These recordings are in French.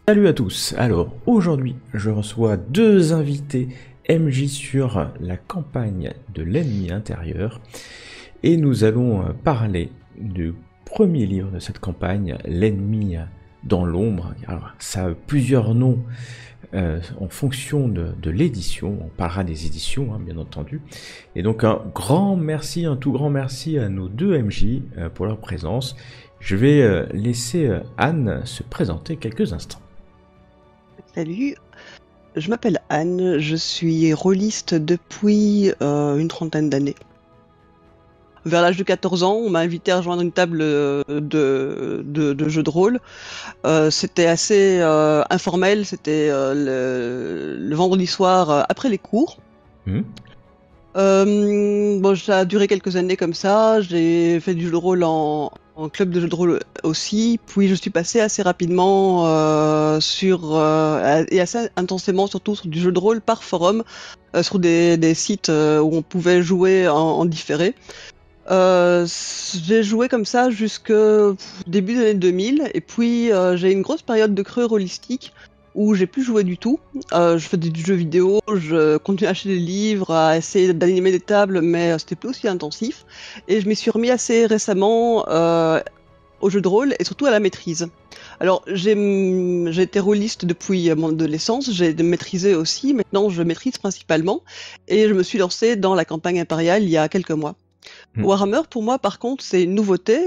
Salut à tous. Alors aujourd'hui, je reçois deux invités MJ sur la campagne de l'ennemi intérieur et nous allons parler du premier livre de cette campagne, l'ennemi dans l'ombre. Alors ça a plusieurs noms en fonction de l'édition. On parlera des éditions, hein, bien entendu. Et donc un tout grand merci à nos deux MJ pour leur présence. Je vais laisser Anne se présenter quelques instants. Salut, je m'appelle Anne, je suis rôliste depuis une trentaine d'années. Vers l'âge de 14 ans, on m'a invité à rejoindre une table de jeu de rôle. C'était assez informel, c'était le vendredi soir après les cours. Bon, ça a duré quelques années comme ça, j'ai fait du jeu de rôle en club de jeu de rôle aussi, puis je suis passée assez rapidement et assez intensément surtout sur du jeu de rôle par forum, sur des sites où on pouvait jouer en différé. J'ai joué comme ça jusqu'au début des années 2000, et puis j'ai eu une grosse période de creux rôlistique où j'ai plus joué du tout. Je faisais du jeu vidéo, je continuais à acheter des livres, à essayer d'animer des tables, mais c'était plus aussi intensif. Et je m'y suis remis assez récemment au jeu de rôle et surtout à la maîtrise. Alors j'ai été rôliste depuis mon adolescence, j'ai maîtrisé aussi, maintenant je maîtrise principalement, et je me suis lancée dans la campagne impériale il y a quelques mois. Warhammer, pour moi, par contre, c'est une nouveauté.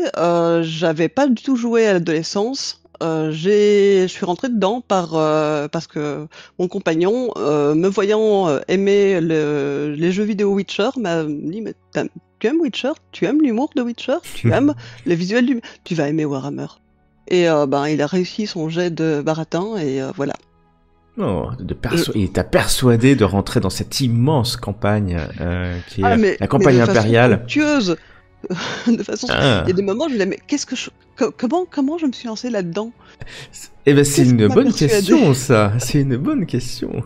J'avais pas du tout joué à l'adolescence. Je suis rentrée dedans parce que mon compagnon, me voyant aimer les jeux vidéo Witcher, m'a dit mais tu aimes Witcher, tu aimes l'humour de Witcher, tu aimes les visuels tu vas aimer Warhammer. Et il a réussi son jet de baratin et voilà. Oh, il t'a persuadé de rentrer dans cette immense campagne qui est la campagne impériale. De façon, il y a des moments où je me disais, mais comment je me suis lancé là-dedans? Eh ben, c'est une bonne question, ça. C'est une bonne question.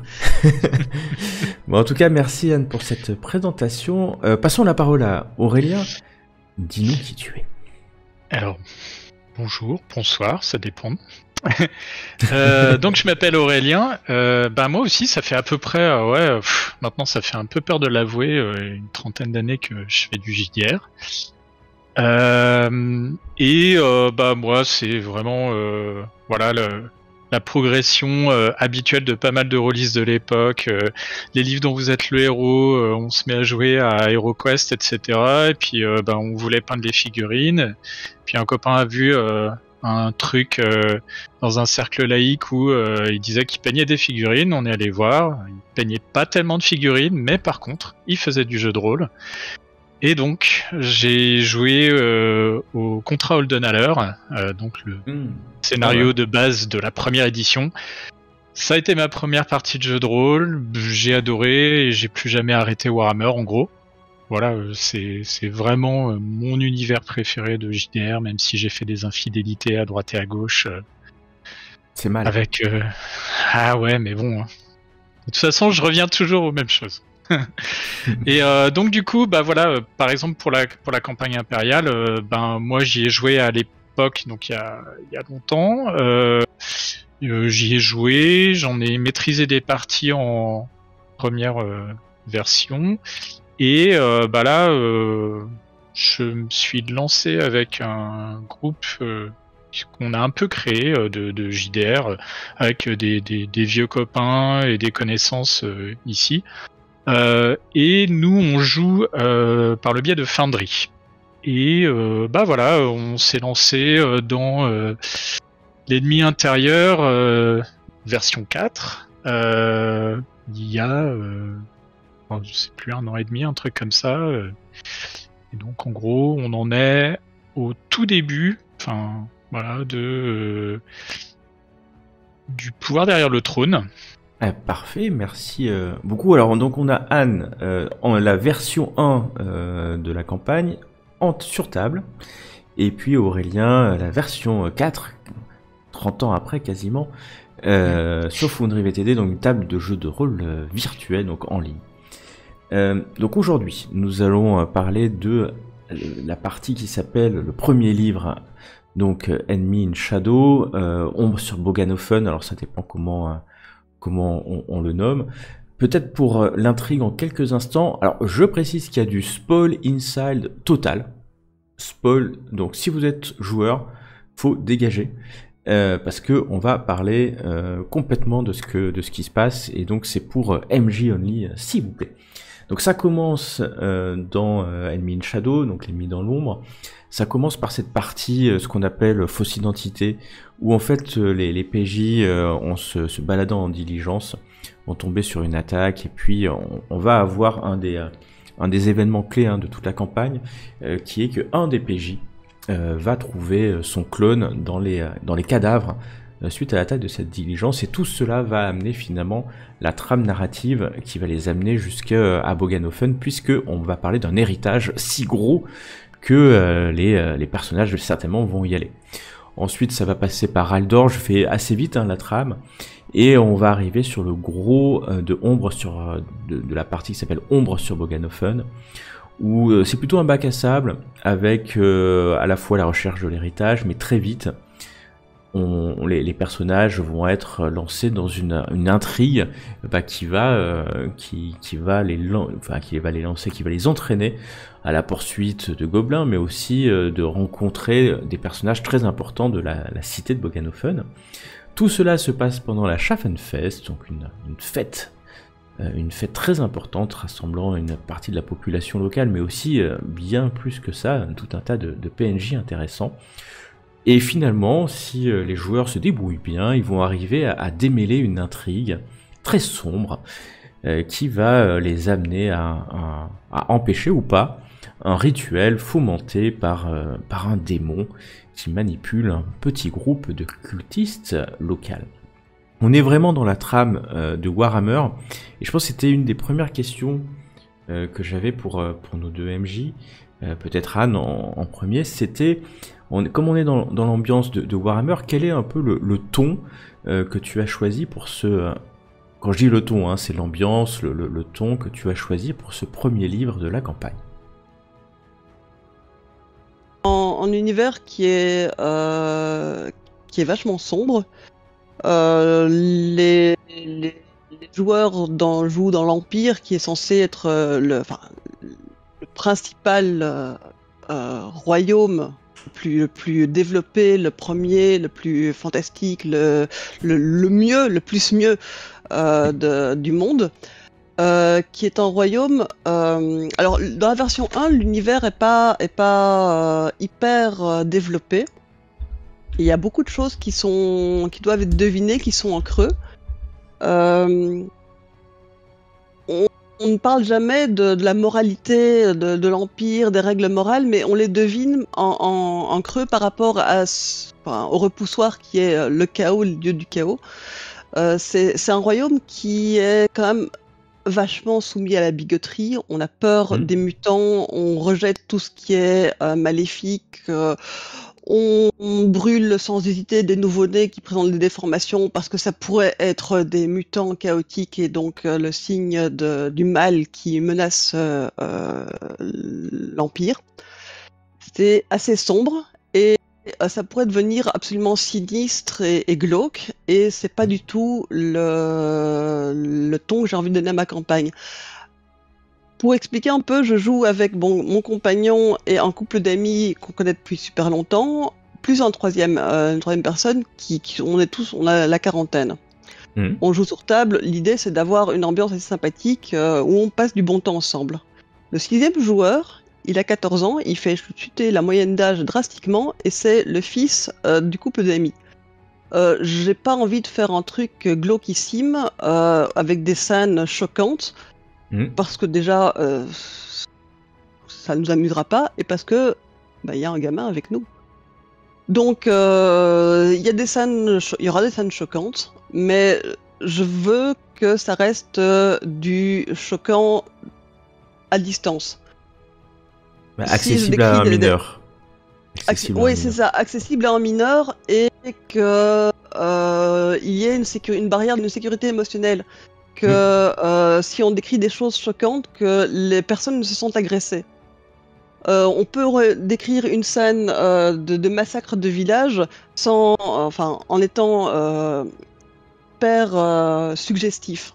Bon, en tout cas, merci Anne pour cette présentation. Passons la parole à Aurélien. Dis-nous qui tu es. Alors, bonjour, bonsoir, ça dépend. Donc je m'appelle Aurélien. Moi aussi, ça fait à peu près, maintenant ça fait un peu peur de l'avouer, une trentaine d'années que je fais du JDR. Moi, c'est vraiment la progression habituelle de pas mal de rôlistes de l'époque. Les livres dont vous êtes le héros, on se met à jouer à HeroQuest, etc. Et puis on voulait peindre les figurines. Puis un copain a vu un truc dans un cercle laïque où il disait qu'il peignait des figurines. On est allé voir, il peignait pas tellement de figurines, mais par contre il faisait du jeu de rôle. Et donc j'ai joué au Contra Holdenhaler, donc le scénario de base de la première édition. Ça a été ma première partie de jeu de rôle, j'ai adoré et j'ai plus jamais arrêté Warhammer en gros. Voilà, c'est vraiment mon univers préféré de JDR, même si j'ai fait des infidélités à droite et à gauche. C'est mal. Avec ah ouais, mais bon. Hein. De toute façon, je reviens toujours aux mêmes choses. Et donc du coup, par exemple pour la campagne impériale, moi j'y ai joué à l'époque, donc il y a longtemps. J'y ai joué, j'en ai maîtrisé des parties en première version. Et je me suis lancé avec un groupe qu'on a un peu créé de JDR, avec des vieux copains et des connaissances ici. Et nous, on joue par le biais de Foundry. Et on s'est lancé dans l'ennemi intérieur version 4. Il y a... je sais plus, 1 an et demi, un truc comme ça. Et donc, en gros, on en est au tout début, du pouvoir derrière le trône. Parfait, merci beaucoup. Alors, donc, on a Anne en la version 1 de la campagne sur table, et puis Aurélien la version 4, 30 ans après quasiment, sur Foundry VTD, donc une table de jeu de rôle virtuelle, donc en ligne. Donc aujourd'hui, nous allons parler de la partie qui s'appelle le premier livre Donc Enemy in Shadow, Ombre sur Boganofen, alors ça dépend comment on le nomme. Peut-être pour l'intrigue en quelques instants, alors je précise qu'il y a du spoil inside total. Spoil, donc si vous êtes joueur, faut dégager. Parce que on va parler complètement de ce qui se passe, et donc c'est pour MJ only, s'il vous plaît. Donc ça commence dans Enemy in Shadow, donc l'ennemi dans l'ombre. Ça commence par cette partie, ce qu'on appelle fausse identité, où en fait les PJ, en se baladant en diligence, vont tomber sur une attaque, et puis on va avoir un des événements clés de toute la campagne, qui est que un des PJ va trouver son clone dans les cadavres suite à l'attaque de cette diligence, et tout cela va amener finalement la trame narrative qui va les amener jusqu'à Boganofen, puisque on va parler d'un héritage si gros que les personnages certainement vont y aller. Ensuite ça va passer par Aldor, je fais assez vite la trame, et on va arriver sur le gros de Ombre de la partie qui s'appelle Ombre sur Boganofen, où c'est plutôt un bac à sable avec à la fois la recherche de l'héritage, mais très vite les personnages vont être lancés dans une intrigue qui va les entraîner à la poursuite de gobelins, mais aussi de rencontrer des personnages très importants de la cité de Boganofen. Tout cela se passe pendant la Schaffenfest, donc une fête très importante rassemblant une partie de la population locale, mais aussi bien plus que ça, tout un tas de PNJ intéressants. Et finalement, si les joueurs se débrouillent bien, ils vont arriver à démêler une intrigue très sombre qui va les amener à empêcher ou pas un rituel fomenté par un démon qui manipule un petit groupe de cultistes locaux. On est vraiment dans la trame de Warhammer, et je pense que c'était une des premières questions que j'avais pour nos deux MJ, peut-être Anne en premier, c'était, comme on est dans l'ambiance de Warhammer, quel est un peu le ton que tu as choisi pour ce... quand je dis le ton, c'est l'ambiance, le ton que tu as choisi pour ce premier livre de la campagne. En univers qui est vachement sombre. Les joueurs jouent dans l'Empire, qui est censé être le principal royaume le plus développé, le premier, le plus fantastique, le mieux, le plus mieux du monde. Qui est un royaume. Alors, dans la version 1, l'univers est pas hyper développé. Il y a beaucoup de choses qui doivent être devinées, qui sont en creux. On ne parle jamais de la moralité de l'Empire, des règles morales, mais on les devine en creux par rapport au repoussoir qui est le chaos, le dieu du chaos. C'est un royaume qui est quand même vachement soumis à la bigoterie. On a peur des mutants, on rejette tout ce qui est maléfique. On brûle sans hésiter des nouveau-nés qui présentent des déformations parce que ça pourrait être des mutants chaotiques et donc le signe du mal qui menace l'Empire. C'est assez sombre et ça pourrait devenir absolument sinistre et glauque, et c'est pas du tout le ton que j'ai envie de donner à ma campagne. Pour expliquer un peu, je joue avec mon compagnon et un couple d'amis qu'on connaît depuis super longtemps, plus une troisième personne on a la quarantaine. On joue sur table, l'idée c'est d'avoir une ambiance assez sympathique où on passe du bon temps ensemble. Le 6e joueur, il a 14 ans, il fait chuter la moyenne d'âge drastiquement, et c'est le fils du couple d'amis. J'ai pas envie de faire un truc glauquissime avec des scènes choquantes, parce que déjà ça nous amusera pas, et parce que y a un gamin avec nous. Donc il y aura des scènes choquantes, mais je veux que ça reste du choquant à distance. Accessible à un mineur. Oui, c'est ça, accessible à un mineur, et que il y ait une barrière d'une sécurité émotionnelle. Que si on décrit des choses choquantes, que les personnes ne se sentent agressées. On peut décrire une scène de massacre de village sans, enfin, en étant hyper suggestif.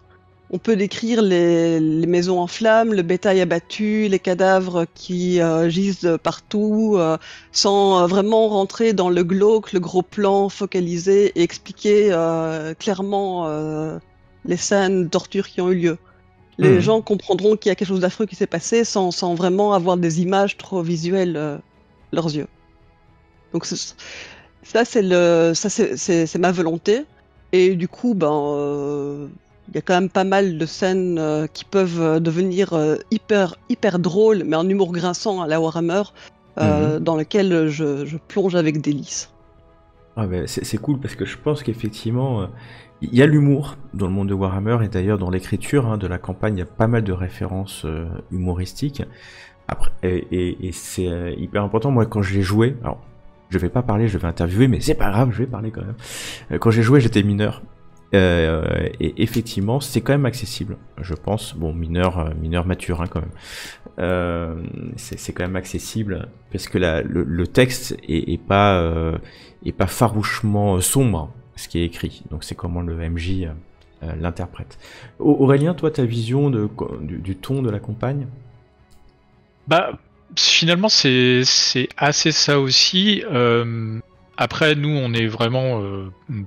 On peut décrire les maisons en flammes, le bétail abattu, les cadavres qui gisent partout, sans vraiment rentrer dans le glauque, le gros plan focalisé et expliquer clairement les scènes de torture qui ont eu lieu. Les gens comprendront qu'il y a quelque chose d'affreux qui s'est passé sans vraiment avoir des images trop visuelles leurs yeux. Donc ça c'est ma volonté. Et du coup, il y a quand même pas mal de scènes qui peuvent devenir hyper drôles, mais en humour grinçant à la Warhammer, dans lequel je plonge avec délice. Ah ben, c'est cool parce que je pense qu'effectivement, il y a l'humour dans le monde de Warhammer et d'ailleurs dans l'écriture de la campagne, il y a pas mal de références humoristiques. Après, et c'est hyper important. Moi, quand j'ai joué, alors je vais pas parler, je vais interviewer, mais c'est pas grave, je vais parler quand même. Quand j'ai joué, j'étais mineur. Et effectivement, c'est quand même accessible, je pense. Bon, mineur mature quand même. C'est quand même accessible parce que le texte est pas farouchement sombre, ce qui est écrit. Donc c'est comment le MJ l'interprète. Aurélien, toi, ta vision du ton de la campagne? Bah, finalement, c'est assez ça aussi. Après, nous, on est vraiment,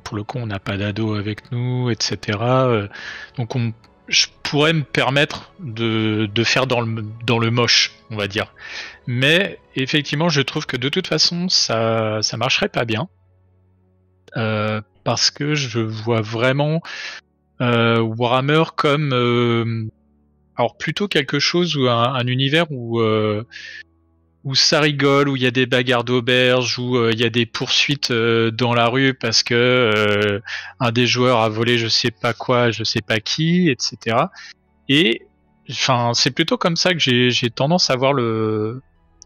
pour le coup, on n'a pas d'ado avec nous, etc. Donc, je pourrais me permettre de faire dans le moche, on va dire. Mais effectivement, je trouve que de toute façon, ça marcherait pas bien. Parce que je vois vraiment Warhammer comme alors plutôt quelque chose ou un univers où ça rigole, où il y a des bagarres d'auberge, où il y a des poursuites dans la rue parce que un des joueurs a volé je sais pas quoi, je sais pas qui, etc. Et enfin, c'est plutôt comme ça que j'ai tendance à voir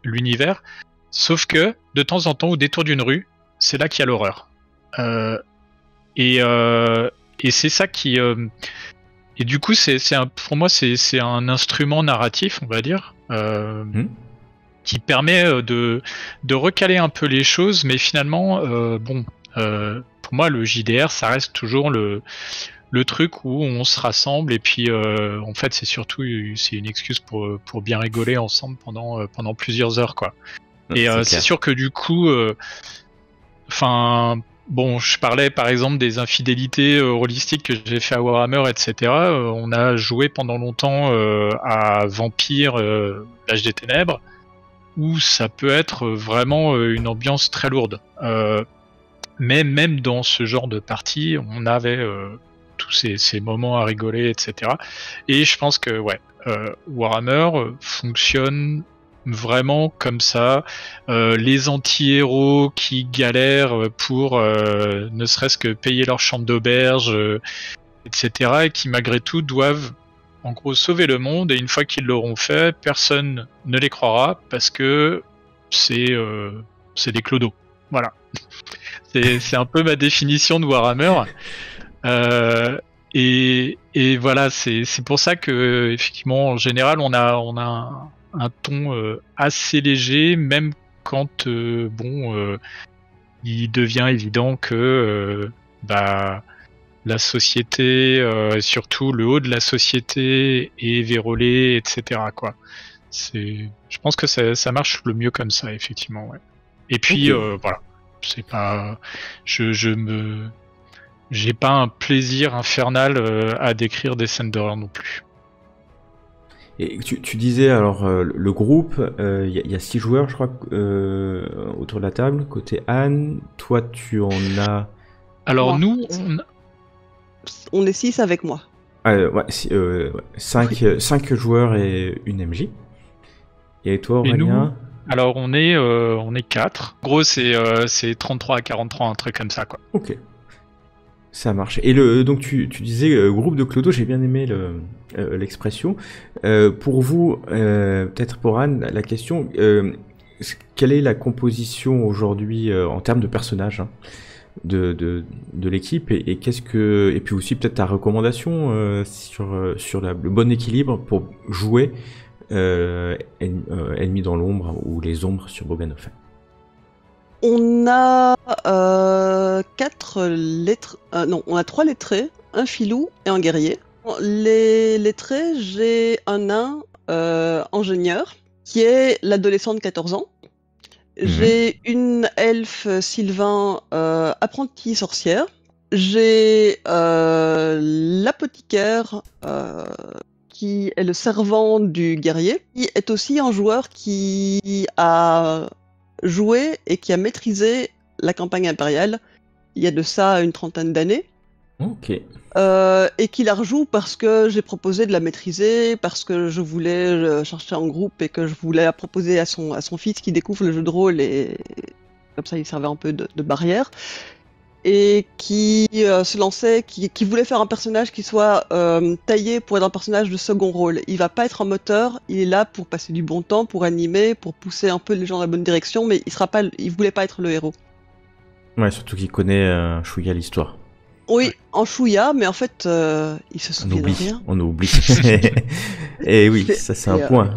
l'univers. Sauf que de temps en temps, au détour d'une rue, c'est là qu'il y a l'horreur. Et c'est ça qui et du coup, pour moi, c'est un instrument narratif, on va dire. Qui permet de recaler un peu les choses, mais finalement, pour moi, le JDR, ça reste toujours le truc où on se rassemble et puis en fait, c'est une excuse pour bien rigoler ensemble pendant plusieurs heures, quoi. Et c'est sûr que du coup, bon, je parlais par exemple des infidélités rôlistiques que j'ai fait à Warhammer, etc. On a joué pendant longtemps à Vampire, l'Âge des Ténèbres, où ça peut être vraiment une ambiance très lourde. Mais même dans ce genre de partie, on avait tous ces moments à rigoler, etc. Et je pense que Warhammer fonctionne vraiment comme ça. Les anti-héros qui galèrent pour ne serait-ce que payer leur chambre d'auberge, etc. Et qui malgré tout doivent en gros sauver le monde, et une fois qu'ils l'auront fait, personne ne les croira parce que c'est des clodos. Voilà. C'est un peu ma définition de Warhammer. Et voilà, c'est pour ça que effectivement, en général, on a un ton assez léger, même quand il devient évident que la société, surtout le haut de la société, est vérolé, etc. quoi. Je pense que ça marche le mieux comme ça, effectivement. Ouais. Et puis voilà, c'est pas, j'ai pas un plaisir infernal à décrire des scènes d'horreur non plus. Et tu disais alors le groupe, il y a 6 joueurs, je crois, autour de la table. Côté Anne, toi tu en as. Alors nous, on est 6 avec moi. 5 joueurs et une MJ. Et toi, Aurélien? Alors on est 4. En gros, c'est 33 à 43, un truc comme ça, quoi. Ok. Ça marche. Et donc tu disais groupe de clodos, j'ai bien aimé l'expression. Pour vous, peut-être pour Anne, la question, quelle est la composition aujourd'hui en termes de personnages de l'équipe et puis aussi peut-être ta recommandation sur le bon équilibre pour jouer ennemis dans l'ombre ou les ombres sur Boganofen. On a 4 lettres. Non, on a 3 lettrés, un filou et un guerrier. Les lettrés, j'ai un nain ingénieur qui est l'adolescent de 14 ans. J'ai une elfe Sylvain apprentie sorcière. J'ai l'apothicaire qui est le servant du guerrier, qui est aussi un joueur qui a joué et qui a maîtrisé la campagne impériale il y a de ça une 30aine d'années. Ok. Et qui la rejoue parce que j'ai proposé de la maîtriser, parce que je voulais chercher en groupe et que je voulais la proposer à son fils qui découvre le jeu de rôle et comme ça il servait un peu de barrière. Et qui se lançait, qui voulait faire un personnage qui soit taillé pour être un personnage de second rôle. Il va pas être un moteur, il est là pour passer du bon temps, pour animer, pour pousser un peu les gens dans la bonne direction, mais il voulait pas être le héros. Ouais, surtout qu'il connaît chouïa l'histoire. Oui, en chouïa, mais en fait, il se souvient de rien. On oublie. Et oui, ça c'est un point.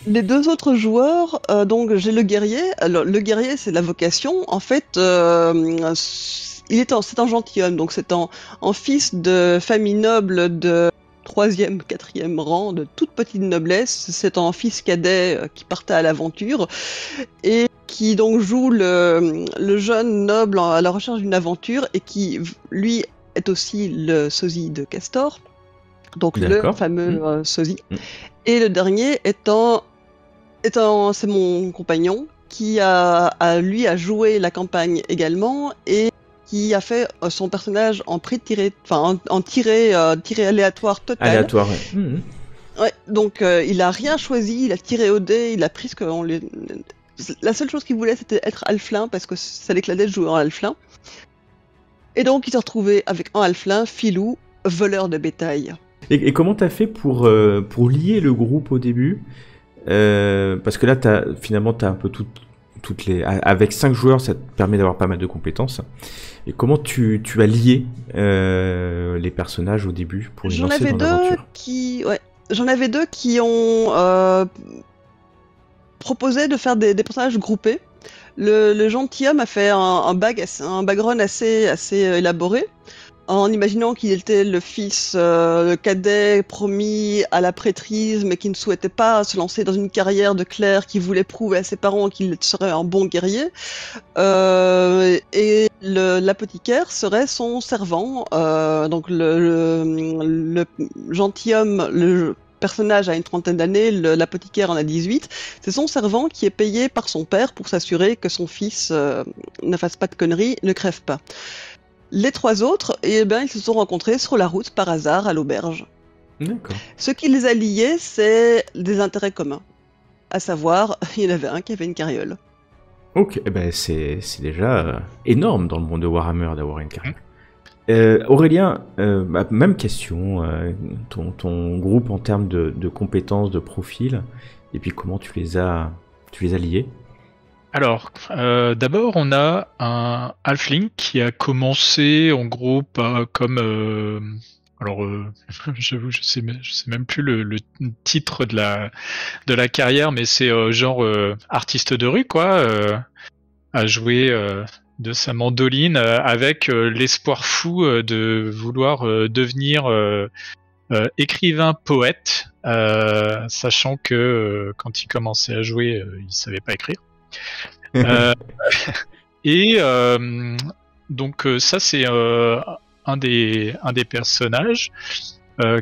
Les 2 autres joueurs, donc j'ai le guerrier. Alors le guerrier, c'est la vocation. En fait, c'est un gentilhomme, donc c'est un fils de famille noble de 3e, 4e rang, de toute petite noblesse. C'est un fils cadet qui partait à l'aventure et qui donc joue le jeune noble à la recherche d'une aventure et qui, lui, est aussi le sosie de Castor. Donc le fameux sosie. Et le dernier c'est mon compagnon qui a joué la campagne également et qui a fait son personnage en tiré aléatoire total. Aléatoire, ouais. Ouais, donc il a rien choisi, il a tiré au dé, il a pris ce qu'on lui... La seule chose qu'il voulait, c'était être halflin parce que ça l'éclatait de jouer en halflin. Et donc il s'est retrouvé avec un halflin, filou, voleur de bétail. Et comment t'as fait pour lier le groupe au début parce que là, finalement, t'as un peu toutes les... Avec 5 joueurs, ça te permet d'avoir pas mal de compétences. Et comment tu as lié les personnages au début pour les lancer dans l'aventure ? J'en avais 2 qui ont proposé de faire des personnages groupés. Le gentilhomme a fait un background assez élaboré, en imaginant qu'il était le fils le cadet promis à la prêtrise, mais qui ne souhaitait pas se lancer dans une carrière de clerc, qui voulait prouver à ses parents qu'il serait un bon guerrier. Et l'apothicaire serait son servant. Donc le gentilhomme, le personnage a une 30aine d'années, l'apothicaire en a 18. C'est son servant qui est payé par son père pour s'assurer que son fils ne fasse pas de conneries, ne crève pas. Les 3 autres, ils se sont rencontrés sur la route par hasard à l'auberge. D'accord. Ce qui les a liés, c'est des intérêts communs. À savoir, il y en avait un qui avait une carriole. Ok, c'est déjà énorme dans le monde de Warhammer d'avoir une carriole. Aurélien, même question. Ton groupe en termes de compétences, de profil, et puis comment tu les as liés ? Alors, d'abord, on a un halfling qui a commencé en gros comme... j'avoue, je sais même plus le titre de la carrière, mais c'est genre artiste de rue, quoi, à jouer de sa mandoline avec l'espoir fou de vouloir devenir écrivain poète, sachant que quand il commençait à jouer, il savait pas écrire. Donc ça c'est un des personnages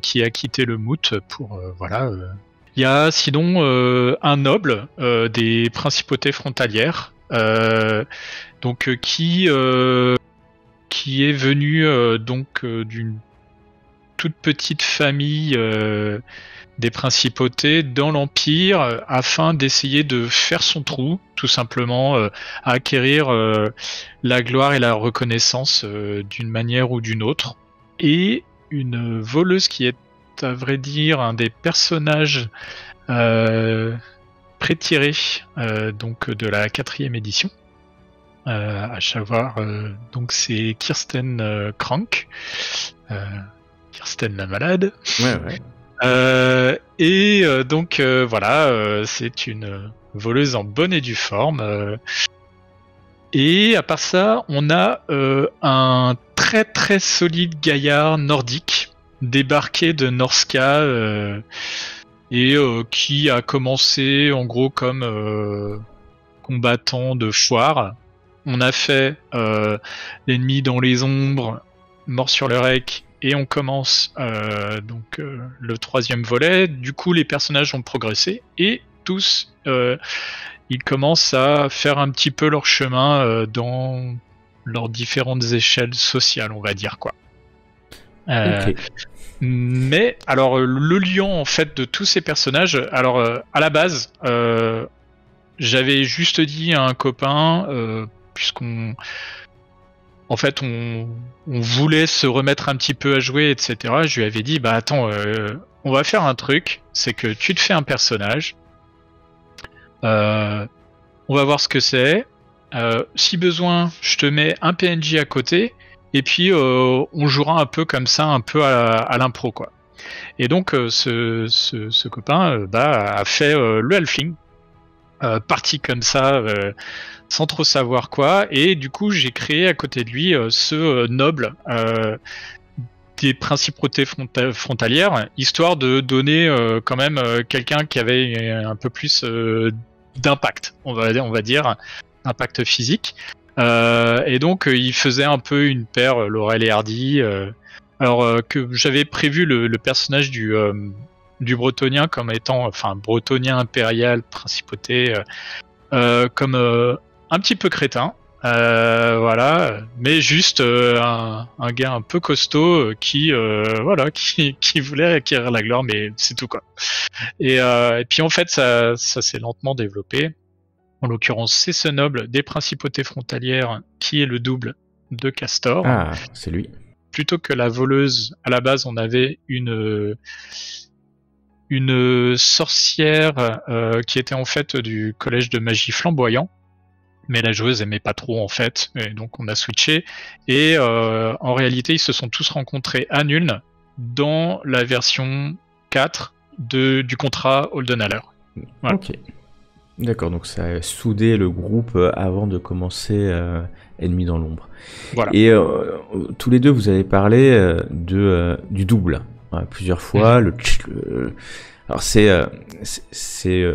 qui a quitté le moot pour voilà. Il y a sinon un noble des principautés frontalières qui est venu d'une toute petite famille des principautés dans l'Empire afin d'essayer de faire son trou, tout simplement, à acquérir la gloire et la reconnaissance d'une manière ou d'une autre. Et une voleuse qui est, à vrai dire, un des personnages prétirés de la 4e édition. À savoir, donc c'est Kirsten Crank, Kirsten la malade. Ouais. Donc voilà, c'est une voleuse en bonne et due forme. Et à part ça, on a un très très solide gaillard nordique débarqué de Norska et qui a commencé en gros comme combattant de foire. On a fait l'ennemi dans les ombres, mort sur le rec, et on commence le 3e volet. Du coup, les personnages ont progressé et tous ils commencent à faire un petit peu leur chemin dans leurs différentes échelles sociales, on va dire quoi. Ok. Mais alors le lion en fait de tous ces personnages, alors à la base, j'avais juste dit à un copain, puisqu'on en fait on voulait se remettre un petit peu à jouer, etc. Je lui avais dit bah attends, on va faire un truc, c'est que tu te fais un personnage. On va voir ce que c'est. Si besoin, je te mets un PNJ à côté, et puis on jouera un peu comme ça, un peu à l'impro, quoi. Et donc ce copain a fait le halfling, parti comme ça, sans trop savoir quoi, et du coup j'ai créé à côté de lui ce noble des principautés frontalières, histoire de donner quand même quelqu'un qui avait un peu plus d'impact, on va dire, impact physique. Et donc il faisait un peu une paire Laurel et Hardy. Alors que j'avais prévu le personnage du bretonien comme étant, enfin bretonien impérial, principauté, comme un petit peu crétin. Voilà, mais juste un gars un peu costaud qui voulait acquérir la gloire, mais c'est tout quoi. Et puis en fait ça s'est lentement développé. En l'occurrence, c'est ce noble des principautés frontalières qui est le double de Castor. Ah, c'est lui. Plutôt que la voleuse, à la base, on avait une sorcière qui était en fait du collège de magie flamboyant. Mais la joueuse aimait pas trop en fait, et donc on a switché. Et en réalité, ils se sont tous rencontrés à Nuln dans la version 4 du contrat Holdenhaler. Voilà. Ok. D'accord, donc ça a soudé le groupe avant de commencer Ennemi dans l'ombre. Voilà. Et tous les deux, vous avez parlé du double plusieurs fois. Alors c'est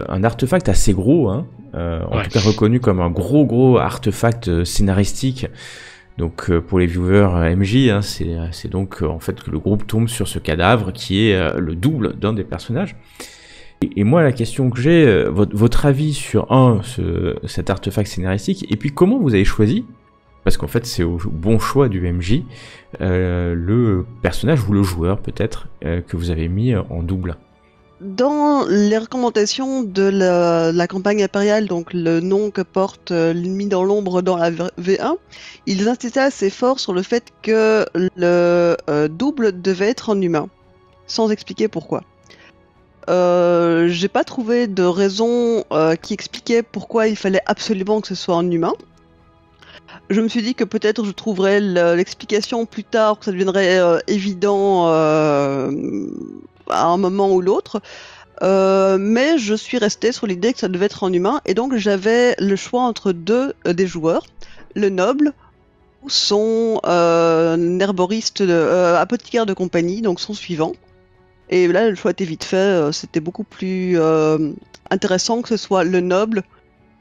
un artefact assez gros, hein, en tout cas reconnu comme un gros artefact scénaristique. Donc pour les viewers MJ, hein, c'est donc en fait que le groupe tombe sur ce cadavre qui est le double d'un des personnages. Et moi la question que j'ai, votre avis sur cet artefact scénaristique, et puis comment vous avez choisi, parce qu'en fait c'est au bon choix du MJ, le personnage ou le joueur peut-être que vous avez mis en double. Dans les recommandations de la campagne impériale, donc le nom que porte l'ennemi dans l'ombre dans la V1, ils insistaient assez fort sur le fait que le double devait être en humain, sans expliquer pourquoi. J'ai pas trouvé de raison qui expliquait pourquoi il fallait absolument que ce soit en humain. Je me suis dit que peut-être je trouverais l'explication plus tard, que ça deviendrait évident à un moment ou l'autre, mais je suis restée sur l'idée que ça devait être en humain, et donc j'avais le choix entre deux des joueurs, le noble ou son herboriste, apothicaire de compagnie, donc son suivant. Et là le choix était vite fait, c'était beaucoup plus intéressant que ce soit le noble,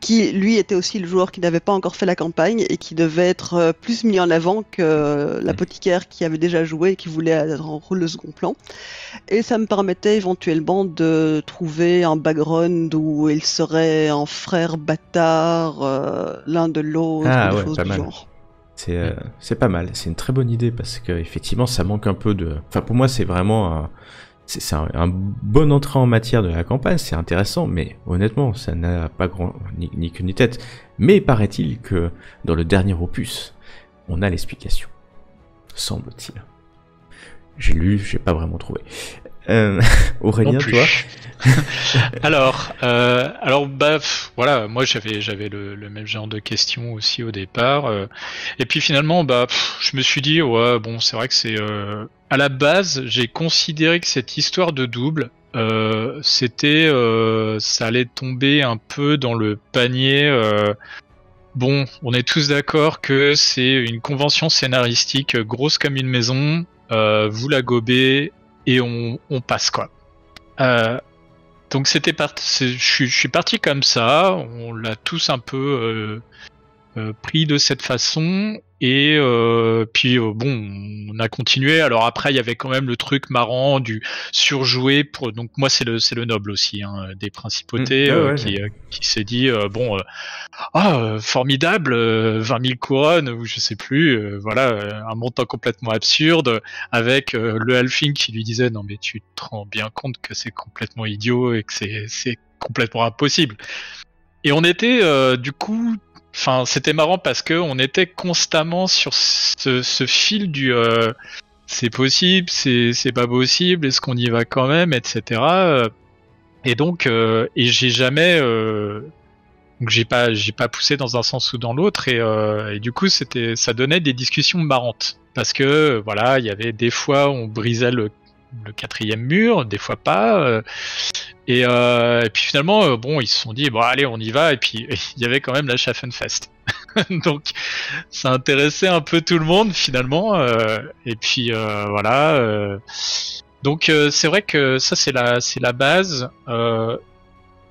qui lui était aussi le joueur qui n'avait pas encore fait la campagne et qui devait être plus mis en avant que l'apothicaire qui avait déjà joué et qui voulait être en rôle de second plan. Et ça me permettait éventuellement de trouver un background où ils seraient en frères bâtards, l'un de l'autre, des choses du genre. C'est pas mal, c'est une très bonne idée parce que effectivement ça manque un peu de... Enfin pour moi c'est vraiment c'est un bon entrée en matière de la campagne, c'est intéressant, mais honnêtement, ça n'a pas ni queue ni tête. Mais paraît-il que dans le dernier opus, on a l'explication. Semble-t-il. J'ai lu, j'ai pas vraiment trouvé. Aurélien, toi? Voilà, moi j'avais le même genre de questions aussi au départ, et puis finalement, je me suis dit, ouais, bon, c'est vrai que c'est, à la base, j'ai considéré que cette histoire de double, c'était, ça allait tomber un peu dans le panier. Bon, on est tous d'accord que c'est une convention scénaristique grosse comme une maison, vous la gobez et on passe quoi. Donc c'était je suis parti comme ça, on l'a tous un peu pris de cette façon, et puis bon, on a continué. Alors après, il y avait quand même le truc marrant du surjouer pour. Donc moi, c'est le noble aussi, hein, des principautés qui s'est dit formidable, 20 000 couronnes ou je sais plus, voilà, un montant complètement absurde, avec le halfling qui lui disait non mais tu te rends bien compte que c'est complètement idiot et que c'est complètement impossible. Et on était du coup, enfin c'était marrant parce que on était constamment sur ce fil du c'est possible, c'est pas possible, est-ce qu'on y va quand même, etc. Et donc et j'ai jamais donc j'ai pas poussé dans un sens ou dans l'autre, et du coup ça donnait des discussions marrantes parce que voilà, il y avait des fois on brisait le quatrième mur, des fois pas, et puis finalement bon, ils se sont dit bon allez, on y va, et puis il y avait quand même la Schaffenfest. Donc ça intéressait un peu tout le monde finalement, et puis voilà, donc c'est vrai que ça c'est la base,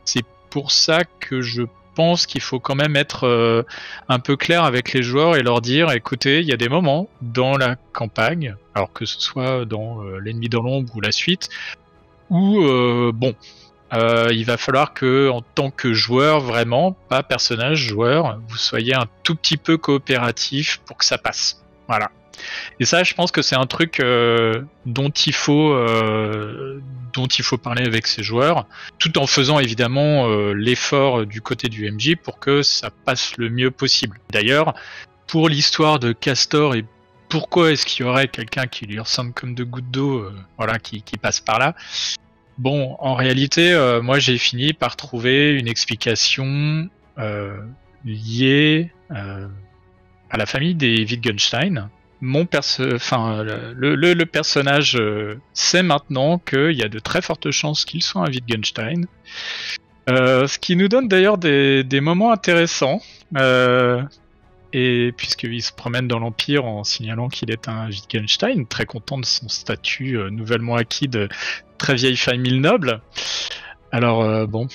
c'est pour ça que je pense qu'il faut quand même être un peu clair avec les joueurs et leur dire écoutez, il y a des moments dans la campagne, alors que ce soit dans l'ennemi dans l'ombre ou la suite, où il va falloir que, en tant que joueur, vraiment, pas personnage, joueur, vous soyez un tout petit peu coopératif pour que ça passe. Voilà. Et ça, je pense que c'est un truc dont il faut parler avec ses joueurs, tout en faisant évidemment l'effort du côté du MJ pour que ça passe le mieux possible. D'ailleurs, pour l'histoire de Castor et pourquoi est-ce qu'il y aurait quelqu'un qui lui ressemble comme de gouttes d'eau, voilà, qui passe par là. Bon, en réalité, moi j'ai fini par trouver une explication liée à la famille des Wittgenstein. Le personnage sait maintenant qu'il y a de très fortes chances qu'il soit un Wittgenstein. Ce qui nous donne d'ailleurs des moments intéressants. Et puisqu'il se promène dans l'Empire en signalant qu'il est un Wittgenstein, très content de son statut nouvellement acquis de très vieille famille noble. Alors bon,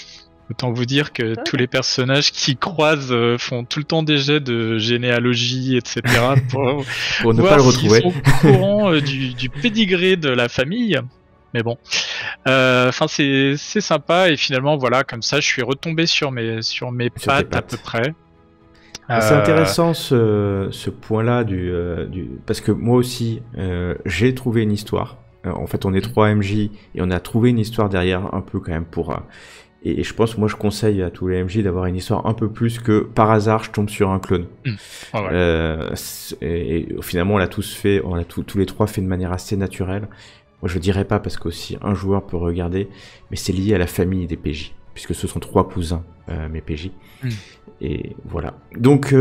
autant vous dire que tous les personnages qui croisent font tout le temps des jets de généalogie, etc. pour ne pas le retrouver. Ils sont au courant du pédigré de la famille. Mais bon, enfin c'est sympa, et finalement voilà, comme ça je suis retombé sur mes pattes à peu près. C'est intéressant ce point-là parce que moi aussi j'ai trouvé une histoire. En fait, on est 3 MJ et on a trouvé une histoire derrière, un peu quand même pour. Et je pense, moi, je conseille à tous les MJ d'avoir une histoire un peu plus que par hasard je tombe sur un clone. Ah ouais. Et finalement, on l'a tous fait, tous les trois fait de manière assez naturelle. Moi, je dirais pas parce qu'aussi un joueur peut regarder, mais c'est lié à la famille des PJ, puisque ce sont 3 cousins, mes PJ. Et voilà. Donc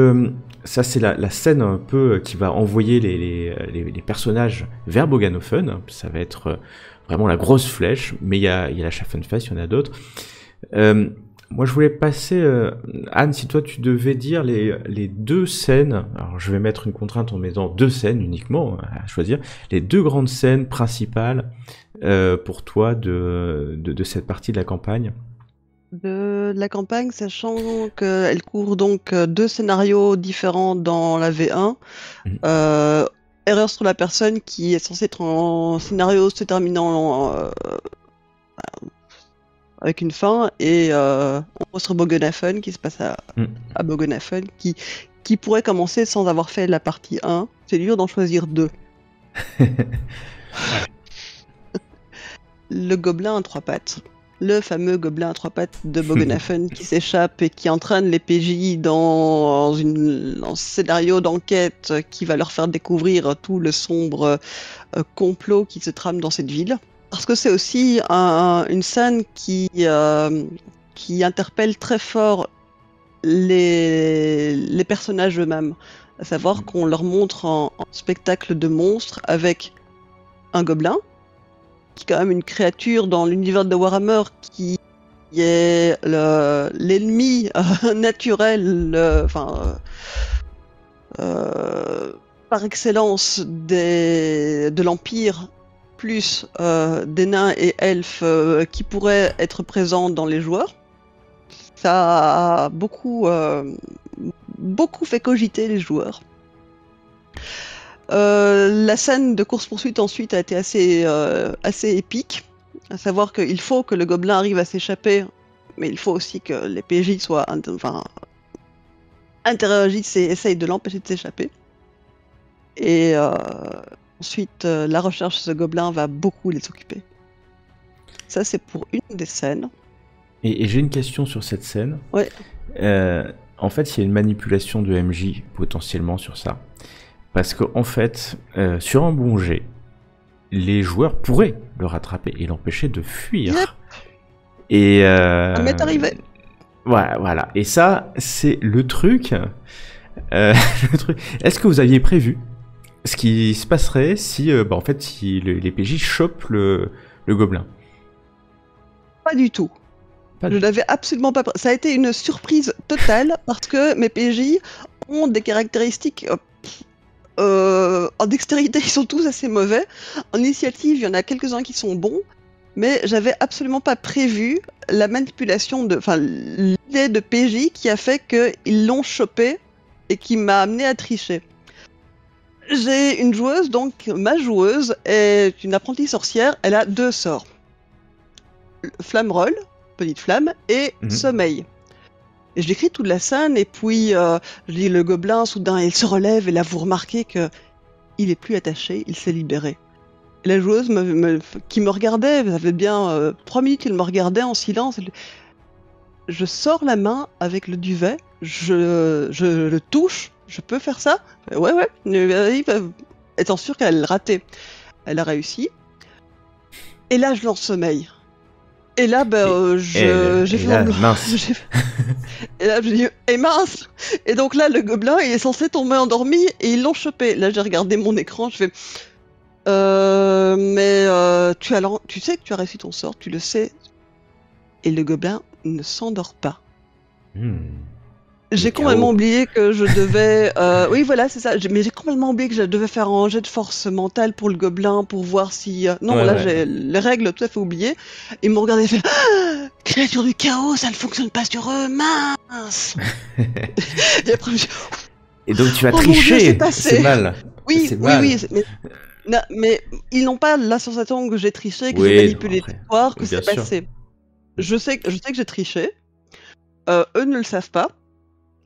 ça c'est la scène un peu qui va envoyer les personnages vers Boganofen. Ça va être vraiment la grosse flèche, mais il y a la Schaffenfest, il y en a d'autres. Moi je voulais passer, Anne, si toi tu devais dire les 2 scènes, alors je vais mettre une contrainte en mettant 2 scènes uniquement à choisir, les 2 grandes scènes principales pour toi de cette partie de la campagne. De la campagne, sachant qu'elle couvre donc 2 scénarios différents dans la V1. Erreur sur la personne, qui est censée être en scénario se terminant avec une fin, et on sur Boganafen, qui se passe à Boganafen, qui pourrait commencer sans avoir fait la partie 1. C'est dur d'en choisir 2. Le gobelin à 3 pattes. Le fameux gobelin à 3 pattes de Boganafen qui s'échappe et qui entraîne les PJ dans un scénario d'enquête qui va leur faire découvrir tout le sombre complot qui se trame dans cette ville. Parce que c'est aussi une scène qui interpelle très fort les personnages eux-mêmes. À savoir qu'on leur montre en spectacle de monstres avec un gobelin, qui est quand même une créature dans l'univers de Warhammer qui est l'ennemi naturel, par excellence de l'Empire, plus des nains et elfes qui pourraient être présents dans les joueurs. Ça a beaucoup fait cogiter les joueurs. La scène de course-poursuite ensuite a été assez épique. À savoir qu'il faut que le gobelin arrive à s'échapper, mais il faut aussi que les PJ interagissent et essayent de l'empêcher de s'échapper. Et ensuite, la recherche de ce gobelin va beaucoup les occuper. Ça, c'est pour une des scènes. Et j'ai une question sur cette scène. Ouais. En fait, il y a une manipulation de MJ potentiellement sur ça. Parce qu'en fait, sur un bon jet, les joueurs pourraient le rattraper et l'empêcher de fuir. Yep. Et Ça m'est arrivé. Voilà. Et ça, c'est le truc. Est-ce que vous aviez prévu ce qui se passerait si, en fait, si les PJ chopent le gobelin? Pas du tout. Je n'avais absolument pas. Ça a été une surprise totale parce que mes PJ ont des caractéristiques. En dextérité, ils sont tous assez mauvais. En initiative, il y en a quelques-uns qui sont bons. Mais j'avais absolument pas prévu la manipulation l'idée de PJ qui a fait qu'ils l'ont chopé et qui m'a amené à tricher. J'ai une joueuse, donc ma joueuse est une apprentie sorcière. Elle a 2 sorts. Flamme roll, petite flamme, et sommeil. Et je décris toute la scène, et puis je dis le gobelin, soudain, il se relève, et là vous remarquez que il est plus attaché, il s'est libéré. Et la joueuse qui me regardait, ça fait bien 3 minutes qu'elle me regardait en silence. Je sors la main avec le duvet, je le touche, je peux faire ça? Ouais, étant sûr qu'elle allait le rater. Elle a réussi. Et là je lance sommeil. Et là, j'ai fait mince. Et là, j'ai dit, mince. Et donc là, le gobelin, il est censé tomber endormi et ils l'ont chopé. Là, j'ai regardé mon écran, je fais, tu sais que tu as réussi ton sort, tu le sais. Et le gobelin ne s'endort pas. J'ai complètement oublié que je devais... oui, voilà, c'est ça. Mais j'ai complètement oublié que je devais faire un jet de force mentale pour le gobelin, pour voir si... j'ai les règles tout à fait oubliées. Ils m'ont regardé et fait « Créature du chaos, ça ne fonctionne pas sur eux, mince !» Et après, et donc tu as triché, c'est mal. Oui, mais ils n'ont pas la sensation que j'ai triché, que j'ai manipulé l'histoire, que c'est passé. Je sais que j'ai triché. Eux ne le savent pas.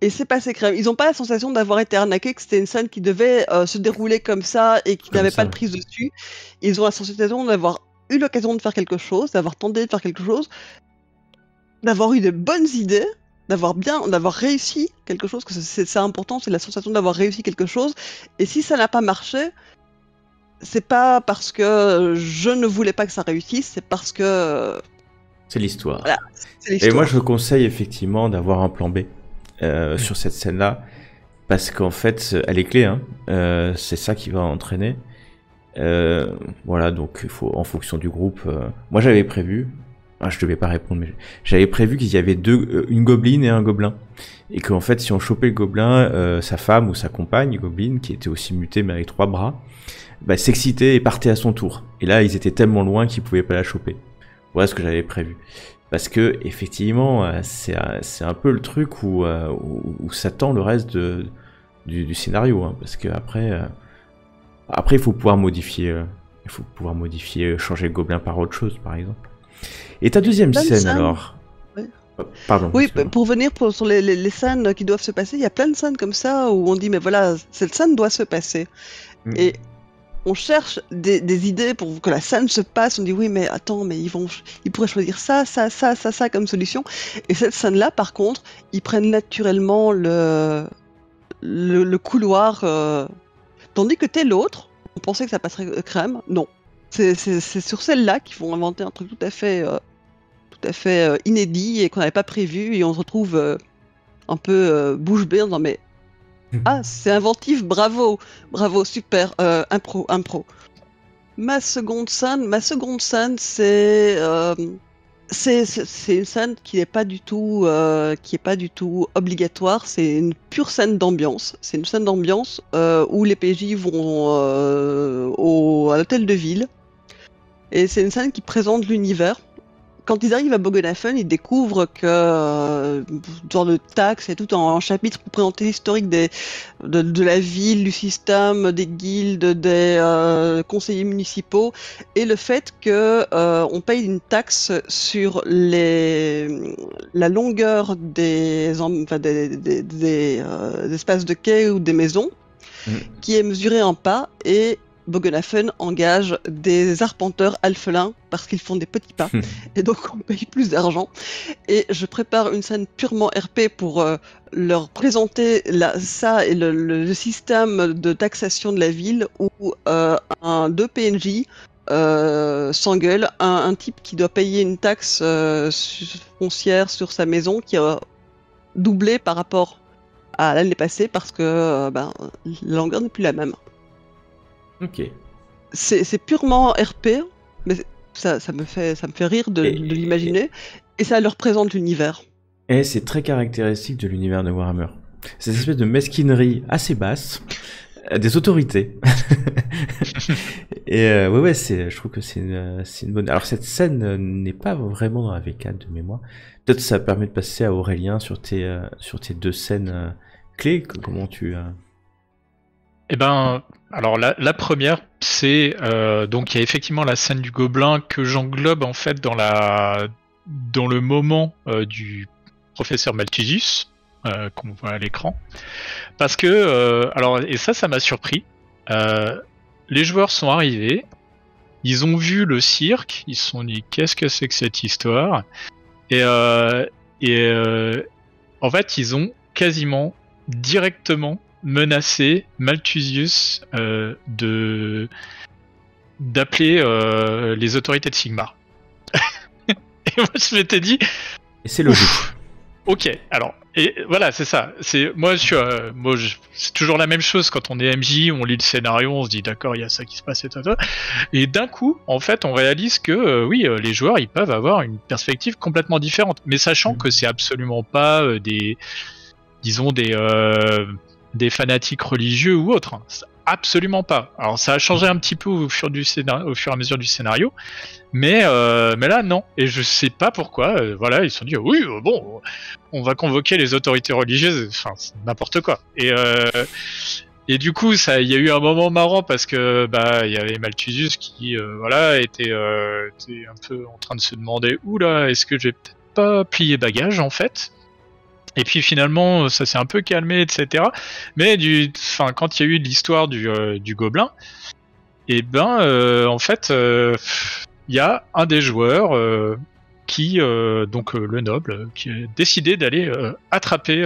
Et c'est passé crème. Ils n'ont pas la sensation d'avoir été arnaqués, que c'était une scène qui devait se dérouler comme ça et qui n'avait pas de prise dessus. Ils ont la sensation d'avoir eu l'occasion de faire quelque chose, d'avoir tenté de faire quelque chose, d'avoir eu de bonnes idées, d'avoir réussi quelque chose, que c'est ça important, c'est la sensation d'avoir réussi quelque chose. Et si ça n'a pas marché, c'est pas parce que je ne voulais pas que ça réussisse, c'est parce que... C'est l'histoire. Voilà, et moi je conseille effectivement d'avoir un plan B. Sur cette scène-là, parce qu'en fait, elle est clé, c'est ça qui va entraîner. Voilà, donc il faut, en fonction du groupe. Moi, j'avais prévu, je devais pas répondre, mais j'avais prévu qu'il y avait une gobeline et un gobelin, et qu'en fait, si on chopait le gobelin, sa femme ou sa compagne, gobeline, qui était aussi mutée mais avec 3 bras, s'excitait et partait à son tour. Et là, ils étaient tellement loin qu'ils pouvaient pas la choper. Voilà ce que j'avais prévu. Parce que effectivement, c'est un peu le truc où ça tend le reste du scénario, parce que après, il faut pouvoir modifier, changer le gobelin par autre chose, par exemple. Et ta deuxième scène alors? Ouais. Pardon. Oui, pour venir sur les scènes qui doivent se passer, il y a plein de scènes comme ça où on dit mais voilà, cette scène doit se passer. Et on cherche des idées pour que la scène se passe. On dit oui, mais attends, mais ils pourraient choisir ça comme solution. Et cette scène-là, par contre, ils prennent naturellement le couloir. Tandis que l'autre, on pensait que ça passerait crème. Non. C'est sur celle-là qu'ils vont inventer un truc tout à fait inédit et qu'on n'avait pas prévu, et on se retrouve un peu bouche bée en disant mais c'est inventif, bravo, super, impro. Ma seconde scène, c'est une scène qui n'est pas du tout obligatoire. C'est une pure scène d'ambiance. C'est une scène d'ambiance où les PJ vont à l'hôtel de ville, et c'est une scène qui présente l'univers. Quand ils arrivent à Bogenhafen, ils découvrent que genre de taxes et tout en chapitre pour présenter l'historique de la ville, du système, des guildes, des conseillers municipaux, et le fait que on paye une taxe sur la longueur des espaces de quai ou des maisons, qui est mesurée en pas, et Bogenhafen engage des arpenteurs alphelins parce qu'ils font des petits pas et donc on paye plus d'argent. Et je prépare une scène purement RP pour leur présenter ça et le système de taxation de la ville, où deux PNJ s'engueulent, un type qui doit payer une taxe foncière sur sa maison qui a doublé par rapport à l'année passée parce que la longueur n'est plus la même. Ok. C'est purement RP, mais ça me fait rire de l'imaginer, et ça leur présente l'univers. Et c'est très caractéristique de l'univers de Warhammer. Cette espèce de mesquinerie assez basse, des autorités. Et ouais, je trouve que c'est une bonne. Alors cette scène n'est pas vraiment dans la V4 de mémoire. Peut-être ça permet de passer à Aurélien sur tes deux scènes clés. Comment tu Eh ben, alors la première, c'est donc il y a effectivement la scène du gobelin que j'englobe en fait dans le moment du professeur Malthusius qu'on voit à l'écran, parce que alors, et ça m'a surpris. Les joueurs sont arrivés, ils ont vu le cirque, ils se sont dit qu'est-ce que c'est que cette histoire, et en fait ils ont quasiment directement menacé Malthusius d'appeler les autorités de Sigmar. Et moi je m'étais dit, et c'est logique. Ok, alors, et voilà, c'est ça. C'est c'est toujours la même chose quand on est MJ, on lit le scénario, on se dit d'accord, il y a ça qui se passe et d'un coup, en fait, on réalise que oui, les joueurs, ils peuvent avoir une perspective complètement différente, mais sachant que c'est absolument pas des fanatiques religieux ou autres. Absolument pas. Alors ça a changé un petit peu au fur et à mesure du scénario, mais là non. Et je sais pas pourquoi. Voilà, ils se sont dit oui, bon, on va convoquer les autorités religieuses. Enfin, c'est n'importe quoi. Et du coup, il y a eu un moment marrant parce que il y avait Malthusius qui était un peu en train de se demander oula, est-ce que j'ai peut-être pas plié bagage en fait. Et puis finalement, ça s'est un peu calmé, etc. Mais quand il y a eu l'histoire du gobelin, en fait, il y a un des joueurs qui, donc le noble, qui a décidé d'aller attraper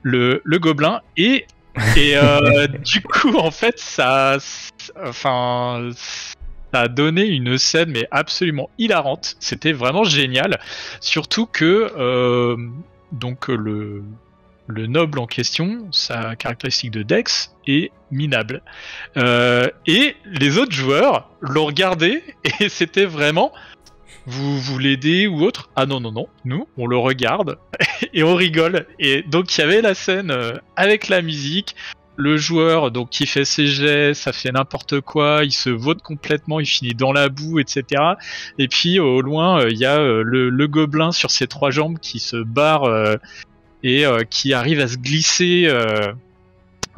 le gobelin, et du coup, en fait, ça a donné une scène mais absolument hilarante. C'était vraiment génial, surtout que donc le noble en question, sa caractéristique de Dex est minable. Et les autres joueurs l'ont regardé et c'était vraiment vous l'aidez ou autre. Ah non, nous on le regarde et on rigole. Et donc il y avait la scène avec la musique, le joueur donc qui fait ses jets, ça fait n'importe quoi, il se vautre complètement, il finit dans la boue, etc. Et puis au loin il y a le gobelin sur ses trois jambes qui se barre et qui arrive à se glisser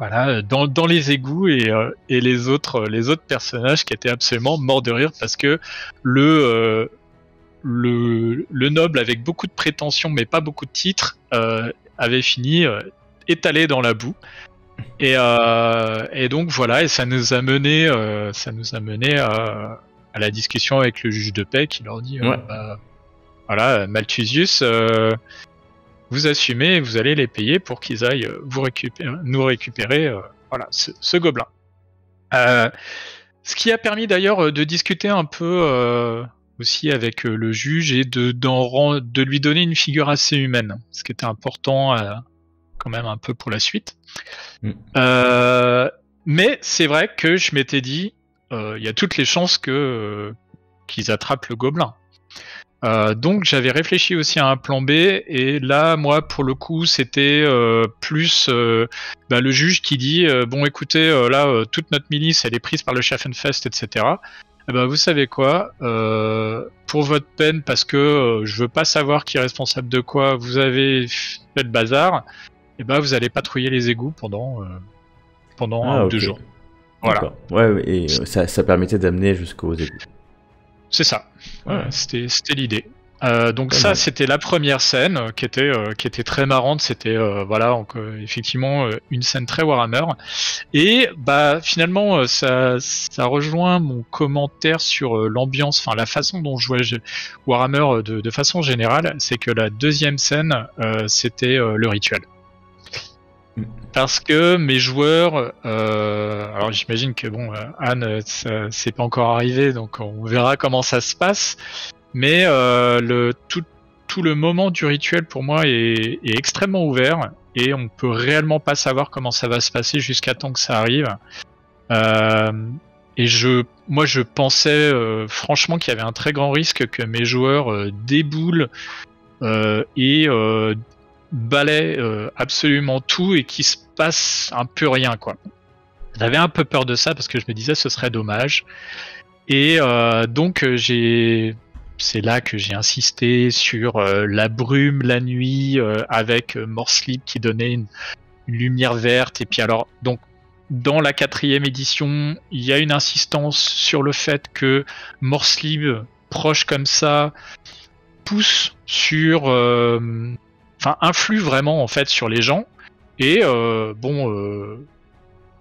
dans les égouts, et les autres personnages qui étaient absolument morts de rire parce que le noble avec beaucoup de prétentions mais pas beaucoup de titres avait fini étalé dans la boue. Et donc voilà, et ça nous a mené à la discussion avec le juge de paix qui leur dit voilà, Malthusius, vous assumez, vous allez les payer pour qu'ils aillent nous récupérer voilà ce gobelin. Ce qui a permis d'ailleurs de discuter un peu aussi avec le juge et de lui donner une figure assez humaine, ce qui était important quand même un peu pour la suite. Mais c'est vrai que je m'étais dit, il y a toutes les chances qu'ils attrapent le gobelin. Donc j'avais réfléchi aussi à un plan B, et là moi pour le coup c'était plus le juge qui dit bon écoutez là toute notre milice elle est prise par le Schaffenfest, etc. Et vous savez quoi, pour votre peine, parce que je veux pas savoir qui est responsable de quoi, vous avez fait le bazar, et vous allez patrouiller les égouts pendant 1 ou 2 jours. Voilà. Ouais, et ça permettait d'amener jusqu'aux égouts. C'est ça. C'était l'idée. Donc ça, c'était la première scène qui était très marrante. C'était effectivement une scène très Warhammer. Et finalement, ça rejoint mon commentaire sur l'ambiance, enfin la façon dont je jouais Warhammer de façon générale. C'est que la deuxième scène, c'était le rituel. Parce que mes joueurs, alors j'imagine que Anne, c'est pas encore arrivé, donc on verra comment ça se passe. Mais tout le moment du rituel pour moi est extrêmement ouvert, et on peut réellement pas savoir comment ça va se passer jusqu'à temps que ça arrive. Et moi je pensais franchement qu'il y avait un très grand risque que mes joueurs déboulent et balaient absolument tout et qu'il se passe un peu rien, quoi. J'avais un peu peur de ça parce que je me disais ce serait dommage. Et donc c'est là que j'ai insisté sur la brume la nuit avec Morslib qui donnait une lumière verte. Et puis alors, donc dans la 4e édition, il y a une insistance sur le fait que Morslib, proche comme ça, pousse sur... influe vraiment en fait sur les gens. Et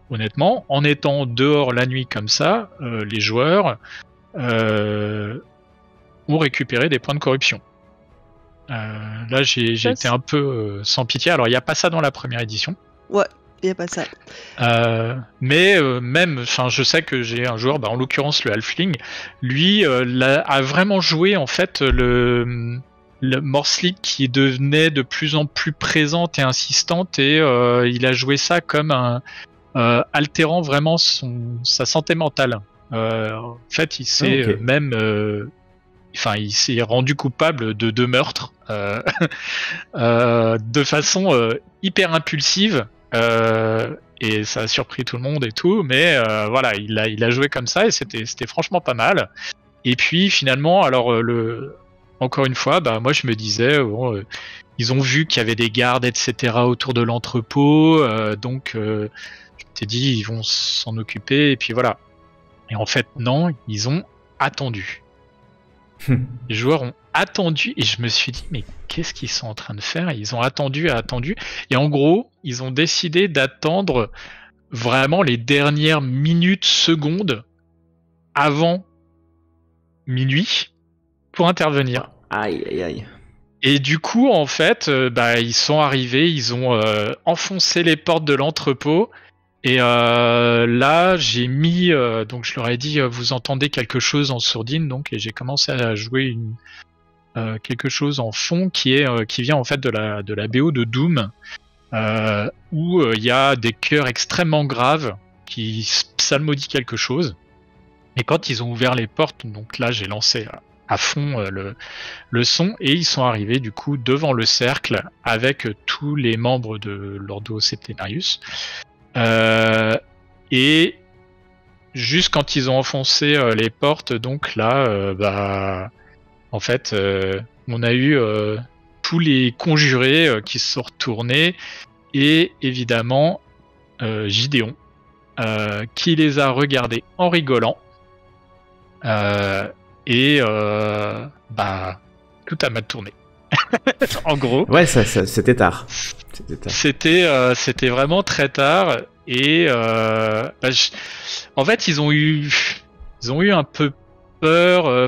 honnêtement, en étant dehors la nuit comme ça, les joueurs... ont récupéré des points de corruption. Là, j'ai été un peu sans pitié. Alors, il n'y a pas ça dans la première édition. Ouais, il n'y a pas ça. Mais même, je sais que j'ai un joueur, en l'occurrence le Halfling, lui a vraiment joué en fait le Morslib qui devenait de plus en plus présente et insistante, et il a joué ça comme altérant vraiment sa santé mentale. En fait, il s'est il s'est rendu coupable de 2 meurtres de façon hyper impulsive, et ça a surpris tout le monde et tout, mais voilà, il a joué comme ça et c'était franchement pas mal. Et puis finalement, alors encore une fois, moi je me disais ils ont vu qu'il y avait des gardes, etc. autour de l'entrepôt, donc je m'étais dit ils vont s'en occuper et puis voilà. Et en fait non, ils ont attendu. Les joueurs ont attendu et je me suis dit mais qu'est-ce qu'ils sont en train de faire? Ils ont attendu et en gros ils ont décidé d'attendre vraiment les dernières minutes, secondes avant minuit pour intervenir. Aïe aïe aïe. Et du coup en fait ils sont arrivés, ils ont enfoncé les portes de l'entrepôt. Et là, j'ai mis, donc je leur ai dit, vous entendez quelque chose en sourdine, donc, et j'ai commencé à jouer quelque chose en fond qui vient en fait de la BO de Doom, où il y a des chœurs extrêmement graves qui psalmodient quelque chose. Et quand ils ont ouvert les portes, donc là, j'ai lancé à fond le son, et ils sont arrivés du coup devant le cercle avec tous les membres de l'Ordo Septenarius. Et juste quand ils ont enfoncé les portes, donc là, en fait, on a eu tous les conjurés qui se sont retournés, et évidemment Gideon qui les a regardés en rigolant, et tout a mal tourné. En gros. Ouais, c'était tard. C'était vraiment très tard, et en fait ils ont eu un peu peur.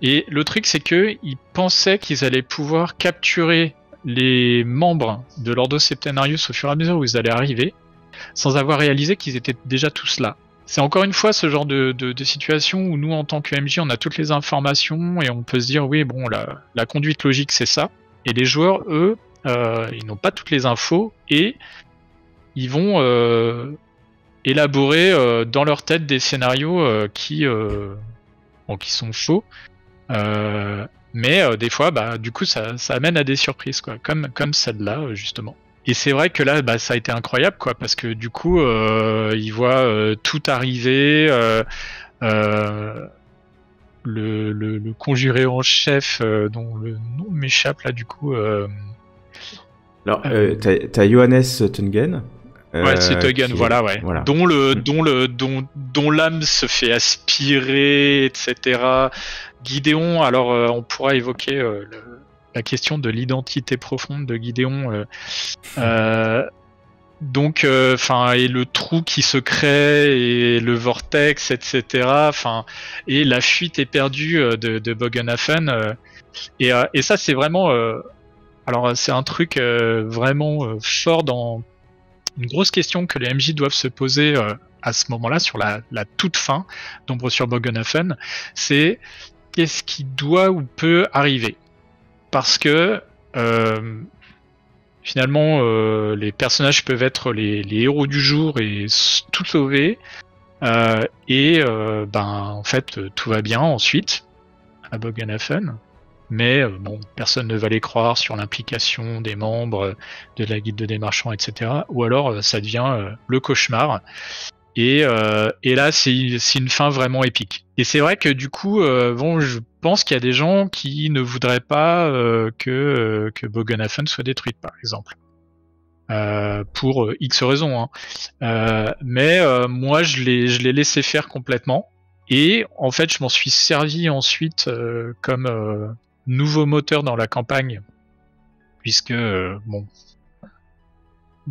Et le truc c'est que ils pensaient qu'ils allaient pouvoir capturer les membres de l'Ordo Septenarius au fur et à mesure où ils allaient arriver, sans avoir réalisé qu'ils étaient déjà tous là. c'est encore une fois ce genre de situation où nous, en tant que MJ, on a toutes les informations et on peut se dire, oui, bon, la conduite logique, c'est ça. Et les joueurs, eux, ils n'ont pas toutes les infos et ils vont élaborer dans leur tête des scénarios qui sont faux. Mais des fois, du coup, ça amène à des surprises, quoi, comme celle-là, justement. Et c'est vrai que là, ça a été incroyable, quoi, parce que du coup, ils voient tout arriver. Le conjuré en chef, dont le nom m'échappe là, du coup. Alors, t'as Johannes Tungen. Ouais, c'est Tungen, voilà, ouais. Voilà. Dont l'âme se fait aspirer, etc. Guidéon, alors on pourra évoquer la question de l'identité profonde de Guidéon. Donc, et le trou qui se crée et le vortex, etc. Et la fuite éperdue de Bogenhafen. Et ça, c'est vraiment. Alors, c'est un truc vraiment fort dans une grosse question que les MJ doivent se poser à ce moment-là, sur la toute fin d'Ombre sur Bogenhafen. C'est qu'est-ce qui doit ou peut arriver? Parce que finalement, les personnages peuvent être les héros du jour et tout sauver. En fait, tout va bien ensuite à Bogenhafen. Mais personne ne va les croire sur l'implication des membres de la guilde des marchands, etc. Ou alors, ça devient le cauchemar. Et là, c'est une fin vraiment épique. Et c'est vrai que du coup, je pense qu'il y a des gens qui ne voudraient pas que Bogenhafen soit détruite, par exemple. Pour X raisons. Mais moi, je l'ai laissé faire complètement. Et en fait, je m'en suis servi ensuite comme nouveau moteur dans la campagne. Puisque,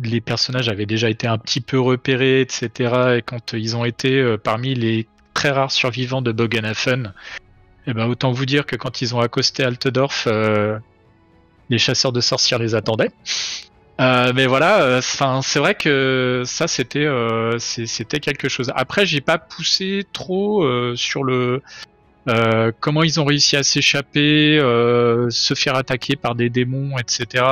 les personnages avaient déjà été un petit peu repérés, etc. Et quand ils ont été parmi les très rares survivants de Bogenhafen, autant vous dire que quand ils ont accosté Altdorf, les chasseurs de sorcières les attendaient. Mais voilà, c'est vrai que ça c'était quelque chose. Après, j'ai pas poussé trop sur le comment ils ont réussi à s'échapper, se faire attaquer par des démons, etc.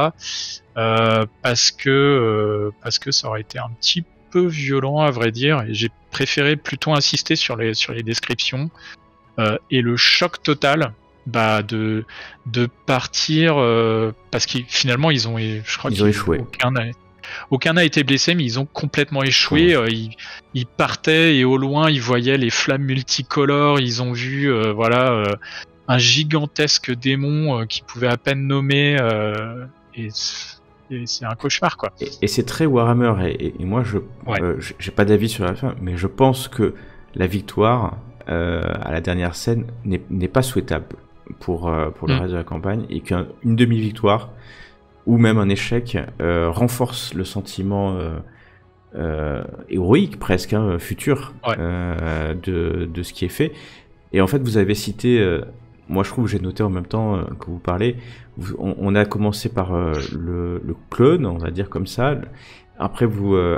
Parce que ça aurait été un petit peu violent, à vrai dire, et j'ai préféré plutôt insister sur les descriptions et le choc total de partir parce qu'ils finalement ils ont échoué. Aucun n'a été blessé, mais ils ont complètement échoué. Ils partaient et au loin ils voyaient les flammes multicolores. Ils ont vu un gigantesque démon qu'ils pouvaient à peine nommer et c'est un cauchemar, quoi. Et c'est très Warhammer et moi j'ai pas d'avis sur la fin, mais je pense que la victoire à la dernière scène n'est pas souhaitable pour le reste de la campagne, et qu'une demi-victoire ou même un échec renforce le sentiment héroïque presque, futur, de ce qui est fait. Et en fait, vous avez cité, moi je trouve que j'ai noté en même temps que vous parlez, on a commencé par le clone, on va dire comme ça. Après,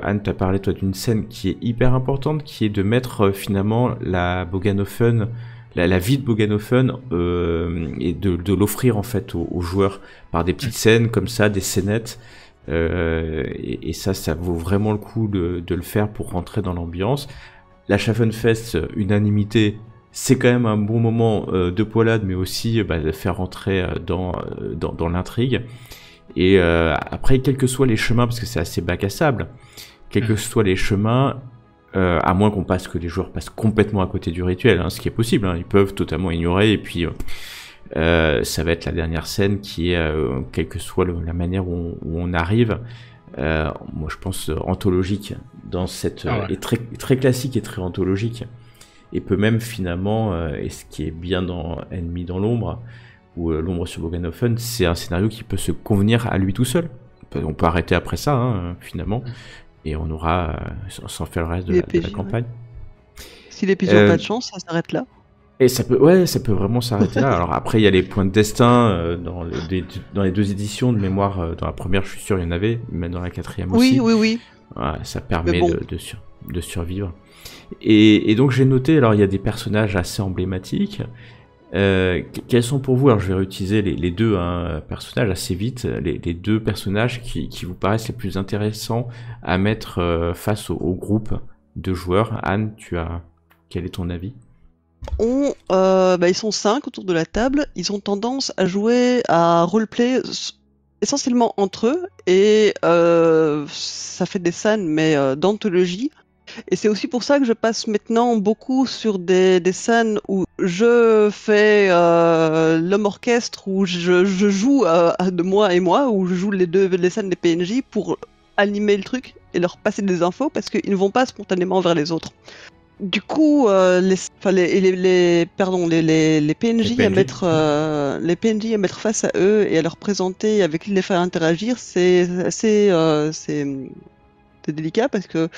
Anne, t'as parlé toi d'une scène qui est hyper importante, qui est de mettre finalement la Bogenhafen, la vie de Bogenhafen, et de l'offrir en fait aux joueurs par des petites scènes comme ça, des scénettes. Et ça vaut vraiment le coup de le faire pour rentrer dans l'ambiance. La Schaffenfest, unanimité, c'est quand même un bon moment de poilade, mais aussi de faire rentrer dans l'intrigue. Et après, quels que soient les chemins, parce que c'est assez bac à sable, quels que soient les chemins, à moins que les joueurs passent complètement à côté du rituel, ce qui est possible, ils peuvent totalement ignorer, et puis ça va être la dernière scène qui est, quelle que soit la manière où on arrive, moi je pense anthologique, dans cette et très, très classique et très anthologique, et peut même finalement, et ce qui est bien dans Ennemi dans l'ombre, ou l'ombre sur Bogenhafen, c'est un scénario qui peut se convenir à lui tout seul. On peut arrêter après ça, finalement, et on aura sans faire le reste de la campagne. Si les PJ n'ont pas de chance, ça s'arrête là. Et ça peut vraiment s'arrêter là. Alors après, il y a les points de destin dans les deux éditions de mémoire. Dans la première, je suis sûr, il y en avait, même dans la quatrième aussi. Oui. Ouais, ça permet bon. de survivre. Et donc j'ai noté, alors il y a des personnages assez emblématiques. Quels sont pour vous, alors je vais réutiliser les deux personnages assez vite, les deux personnages qui vous paraissent les plus intéressants à mettre face au groupe de joueurs. Anne, quel est ton avis? Ils sont 5 autour de la table. Ils ont tendance à jouer à roleplay essentiellement entre eux et ça fait des scènes mais d'anthologie. Et c'est aussi pour ça que je passe maintenant beaucoup sur des scènes où je fais l'homme orchestre, où je joue de moi et moi, où je joue les scènes des PNJ pour animer le truc et leur passer des infos parce qu'ils ne vont pas spontanément vers les autres. Du coup, les PNJ à mettre les PNJ à mettre face à eux et à leur présenter, avec qui les faire interagir, c'est délicat parce que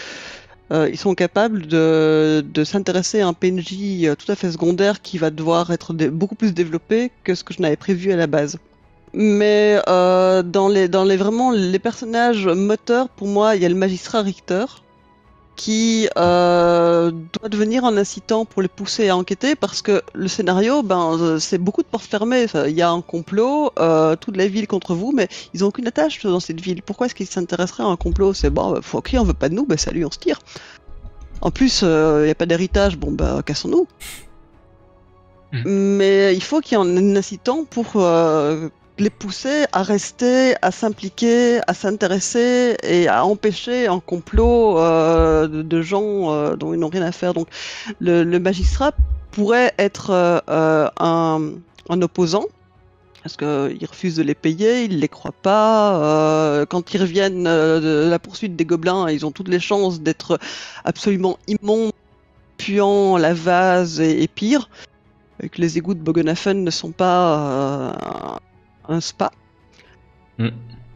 ils sont capables de s'intéresser à un PNJ tout à fait secondaire qui va devoir être beaucoup plus développé que ce que je n'avais prévu à la base. Mais dans les vraiment les personnages moteurs, pour moi, il y a le magistrat Richter qui doit devenir un incitant pour les pousser à enquêter parce que le scénario, c'est beaucoup de portes fermées. Il y a un complot, toute la ville contre vous, mais ils n'ont aucune attache dans cette ville. Pourquoi est-ce qu'ils s'intéresseraient à un complot? C'est bon, ok, on veut pas de nous, salut, on se tire. En plus, il n'y a pas d'héritage, cassons-nous. Mais il faut qu'il y ait un incitant pour les pousser à rester, à s'impliquer, à s'intéresser et à empêcher un complot de gens dont ils n'ont rien à faire. Donc le magistrat pourrait être un opposant, parce qu'il refuse de les payer, il les croit pas. Quand ils reviennent de la poursuite des gobelins, ils ont toutes les chances d'être absolument immondes, puants, la vase et pire. Et que les égouts de Bogenhafen ne sont pas un spa.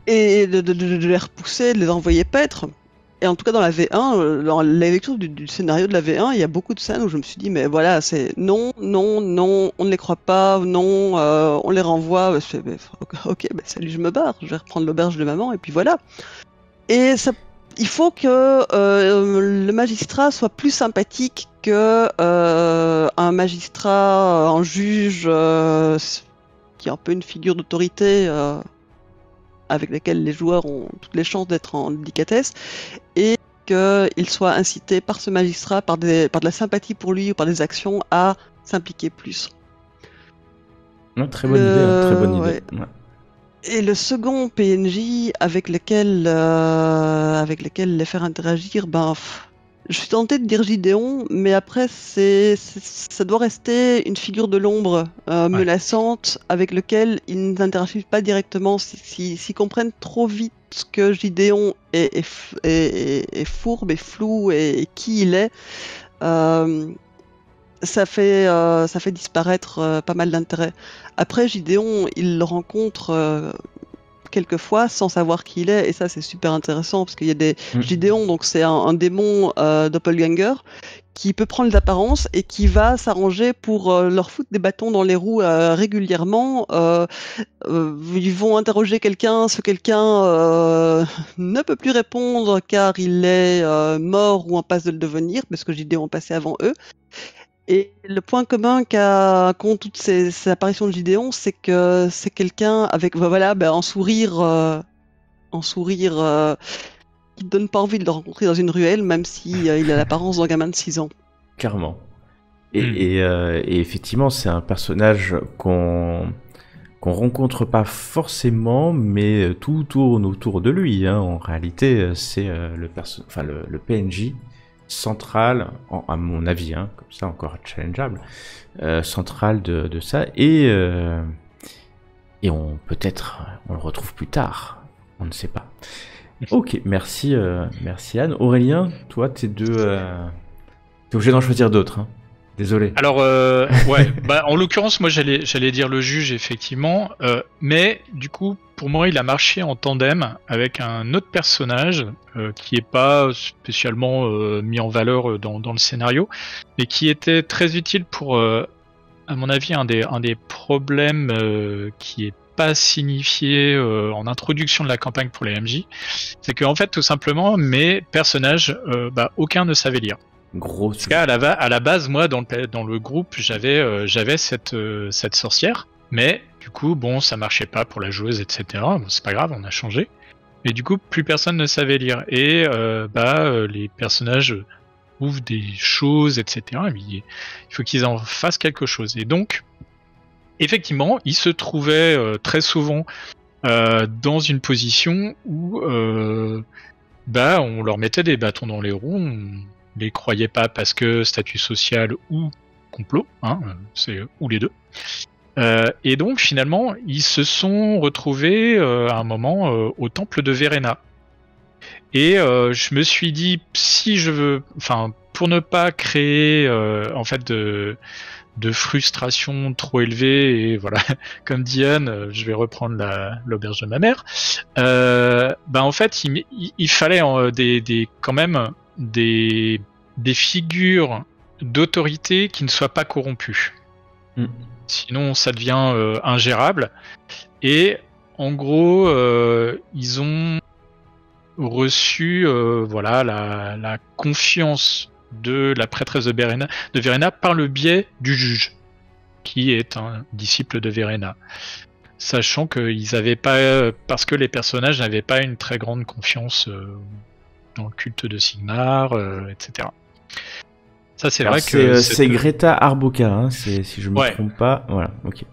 Et de les repousser, de les envoyer paître. Et en tout cas dans la V1, dans la lecture du scénario de la V1, il y a beaucoup de scènes où je me suis dit mais voilà, c'est non, on ne les croit pas, non, on les renvoie, ok, salut, je me barre, je vais reprendre l'auberge de maman et puis voilà. Et ça, il faut que le magistrat soit plus sympathique que un magistrat, un juge qui est un peu une figure d'autorité avec laquelle les joueurs ont toutes les chances d'être en délicatesse, et qu'il soit incité par ce magistrat, par de la sympathie pour lui ou par des actions, à s'impliquer plus. Très bonne idée, très bonne idée. Ouais. Ouais. Et le second PNJ avec lequel les faire interagir, je suis tentée de dire Gideon, mais après ça doit rester une figure de l'ombre menaçante avec lequel ils n'interagissent pas directement. S'ils comprennent trop vite que Gideon est fourbe et flou et qui il est, ça fait disparaître pas mal d'intérêt. Après, Gideon, il le rencontre quelquefois sans savoir qui il est, et ça c'est super intéressant parce qu'il y a des Gideon, donc c'est un démon doppelganger qui peut prendre l'apparence et qui va s'arranger pour leur foutre des bâtons dans les roues régulièrement. Ils vont interroger quelqu'un, ce quelqu'un ne peut plus répondre car il est mort ou en passe de le devenir, parce que Gideon est passé avant eux. Et le point commun qu'ont toutes ces apparitions de Gideon, c'est que c'est quelqu'un avec un sourire qui ne donne pas envie de le rencontrer dans une ruelle, même si il a l'apparence d'un gamin de 6 ans. Clairement. Et effectivement, c'est un personnage qu'on rencontre pas forcément, mais tout tourne autour de lui. En réalité, c'est le PNJ central, à mon avis, comme ça encore challengeable, central de ça, et on peut-être on le retrouve plus tard, on ne sait pas. Ok, merci Anne. Aurélien, toi t'es obligé d'en choisir d'autres, désolé. Alors ouais, en l'occurrence moi j'allais dire le juge effectivement, mais du coup pour moi il a marché en tandem avec un autre personnage qui est pas spécialement mis en valeur dans le scénario, mais qui était très utile pour à mon avis un des problèmes qui est pas signifié en introduction de la campagne pour les MJ, c'est que en fait tout simplement mes personnages, aucun ne savait lire. Gros. Parce qu'à la base, moi dans le groupe, j'avais cette sorcière, mais du coup bon ça marchait pas pour la joueuse, etc. Bon, c'est pas grave, on a changé. Et du coup plus personne ne savait lire et les personnages ouvrent des choses, etc. Il faut qu'ils en fassent quelque chose. Et donc effectivement, ils se trouvaient très souvent dans une position où on leur mettait des bâtons dans les roues, on les croyait pas parce que statut social ou complot, c'est ou les deux. Et donc finalement, ils se sont retrouvés à un moment au temple de Verena. Et je me suis dit, si je veux, pour ne pas créer en fait de frustration trop élevée, et voilà, comme Diane, je vais reprendre l'auberge de ma mère. En fait, il fallait quand même des figures d'autorité qui ne soient pas corrompues. Sinon, ça devient ingérable. Et en gros, ils ont reçu la confiance de la prêtresse de Verena par le biais du juge, qui est un disciple de Verena. Sachant qu'ils avaient pas, parce que les personnages n'avaient pas une très grande confiance dans le culte de Sigmar, etc. Ça, c'est vrai que c'est Greta Arboca, si je me trompe pas. Voilà, ok.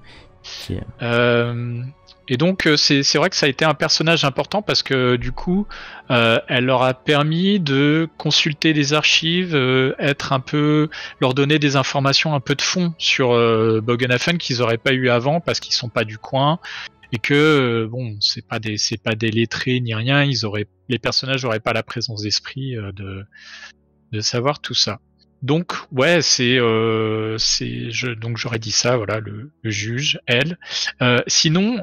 Et donc c'est vrai que ça a été un personnage important parce que du coup elle leur a permis de consulter des archives, leur donner des informations un peu de fond sur Bogenhafen qu'ils auraient pas eu avant parce qu'ils sont pas du coin et que c'est pas des lettrés ni rien, les personnages n'auraient pas la présence d'esprit de savoir tout ça. Donc ouais, donc j'aurais dit ça, voilà, le juge, elle. Sinon,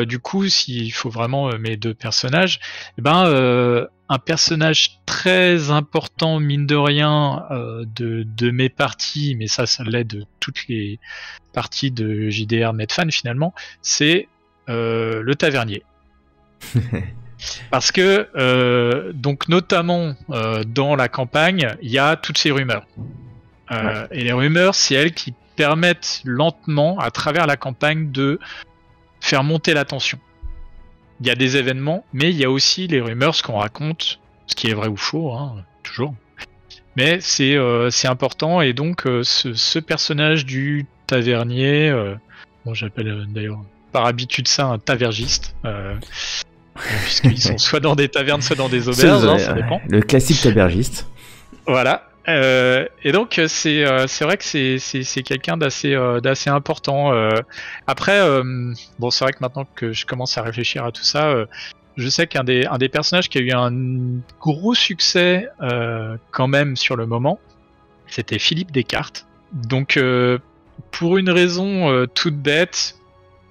du coup, s'il faut vraiment mes deux personnages, un personnage très important, mine de rien, de mes parties, mais ça l'est de toutes les parties de JDR Medfan finalement, c'est le tavernier. Parce que, donc notamment dans la campagne, il y a toutes ces rumeurs. Et les rumeurs, c'est elles qui permettent lentement, à travers la campagne, de faire monter la tension. Il y a des événements, mais il y a aussi les rumeurs, ce qu'on raconte, ce qui est vrai ou faux, toujours. Mais c'est important, et donc ce personnage du tavernier, j'appelle d'ailleurs par habitude ça un tavergiste, puisqu'ils sont soit dans des tavernes, soit dans des auberges, ça dépend. Le classique tabergiste. Voilà. Et donc c'est vrai que c'est quelqu'un d'assez important. Après, c'est vrai que maintenant que je commence à réfléchir à tout ça, je sais qu'un des personnages qui a eu un gros succès quand même sur le moment, c'était Philippe Descartes. Donc pour une raison toute bête,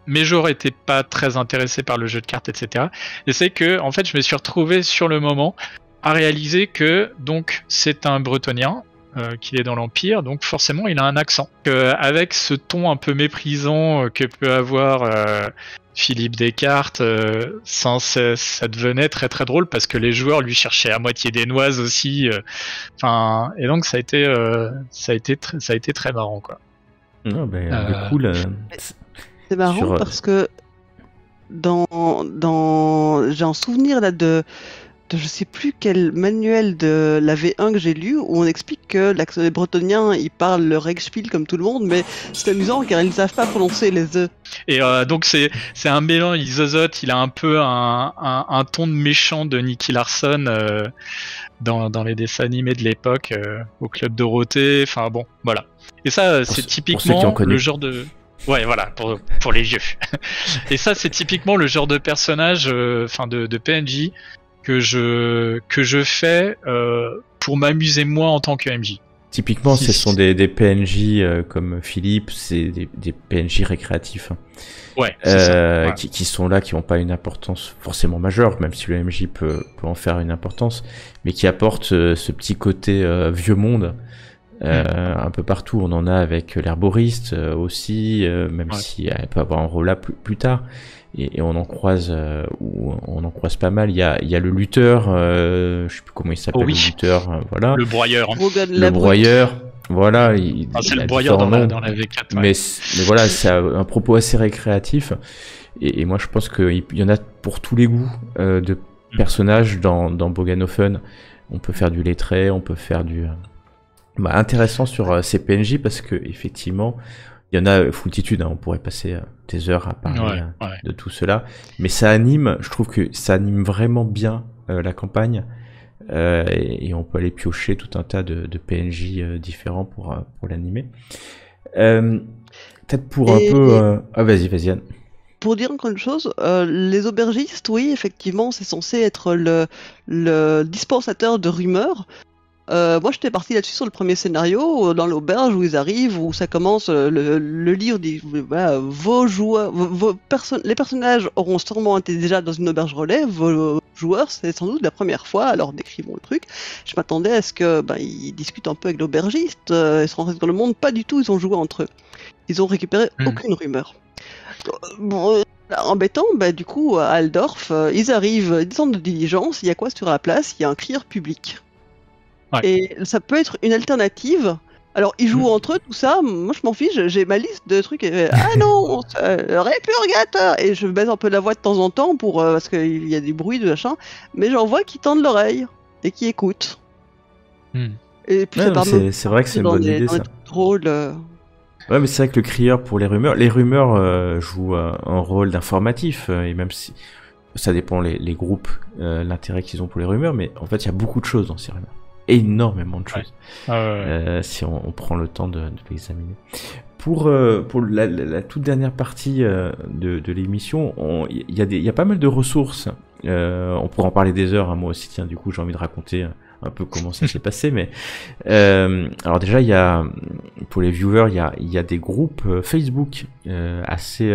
mais j'aurais été pas très intéressé par le jeu de cartes, etc. Et c'est que, en fait, je me suis retrouvé sur le moment à réaliser que, donc, c'est un Bretonien, qu'il est dans l'Empire, donc forcément, il a un accent. Avec ce ton un peu méprisant que peut avoir Philippe Descartes, ça devenait très très drôle parce que les joueurs lui cherchaient à moitié des noises aussi. Et donc, ça a été très marrant, quoi. Non, du coup, c'est marrant parce que j'ai un souvenir là de je sais plus quel manuel de la V1 que j'ai lu où on explique que les Bretoniens ils parlent le Reichspiel comme tout le monde, mais c'est amusant car ils ne savent pas prononcer les E. Et donc c'est un mélange, il zozote, il a un peu un ton de méchant de Nicky Larson dans les dessins animés de l'époque au Club Dorothée, voilà. Et ça c'est typiquement le genre de... Ouais, voilà, pour les vieux. Et ça, c'est typiquement le genre de personnage, de PNJ que je fais pour m'amuser moi en tant que MJ. Typiquement, ce sont des PNJ comme Philippe, c'est des PNJ récréatifs. Ouais, c'est ça. Ouais. Qui sont là, qui n'ont pas une importance forcément majeure, même si le MJ peut en faire une importance, mais qui apportent ce petit côté vieux monde Un peu partout, on en a avec l'herboriste aussi, même Ouais. si elle peut avoir un rôle là plus tard. Et on en croise, ou on en croise pas mal. Il y a le lutteur, je sais plus comment il s'appelle, Oh oui. le lutteur, voilà. Le broyeur. Rogan Le la brute. broyeur, voilà. Il C'est a le broyeur dans différents noms, la V4. Ouais. mais voilà, c'est un propos assez récréatif. Et moi, je pense qu'il y en a pour tous les goûts de personnages dans Boganofen. On peut faire du lettré, on peut faire du intéressant sur ces PNJ parce que effectivement, il y en a foultitude. Hein, on pourrait passer des heures à parler de tout cela, mais ça anime. Je trouve que ça anime vraiment bien la campagne. Et on peut aller piocher tout un tas de PNJ différents pour l'animer. Peut-être pour un peu... vas-y Anne. Pour dire encore une chose, les aubergistes, oui, effectivement, c'est censé être le dispensateur de rumeurs. Moi, j'étais parti là-dessus sur le premier scénario, dans l'auberge où ils arrivent, où ça commence, le livre dit, voilà, vos joueurs, les personnages auront sûrement été déjà dans une auberge relais, vos joueurs, c'est sans doute la première fois, alors décrivons le truc. Je m'attendais à ce que, ils discutent un peu avec l'aubergiste, ils se rendent dans le monde, pas du tout, ils ont joué entre eux. Ils ont récupéré aucune rumeur. Embêtant, du coup, à Aldorf, ils arrivent, ils descendent de diligence, il y a quoi sur la place? Il y a un crieur public. Ouais. Et ça peut être une alternative. Alors, ils jouent entre eux, tout ça. Moi, je m'en fiche. J'ai ma liste de trucs. Ah non, répurgateur. Et je baisse un peu la voix de temps en temps parce qu'il y a des bruits de machin. Mais j'en vois qui tendent l'oreille et qui écoutent. Et puis, c'est vrai que c'est une bonne idée, ça. Drôle. Ouais, mais c'est vrai que le crieur pour les rumeurs jouent un rôle d'informatif. Et même si ça dépend les groupes, l'intérêt qu'ils ont pour les rumeurs, mais en fait, il y a beaucoup de choses dans ces rumeurs. Énormément de choses. Si on prend le temps de l'examiner. Pour la toute dernière partie de l'émission, il y a pas mal de ressources. On pourra en parler des heures. Hein, moi aussi, tiens, du coup, j'ai envie de raconter un peu comment ça s'est passé. Mais alors déjà, il y a pour les viewers, il y a des groupes Facebook assez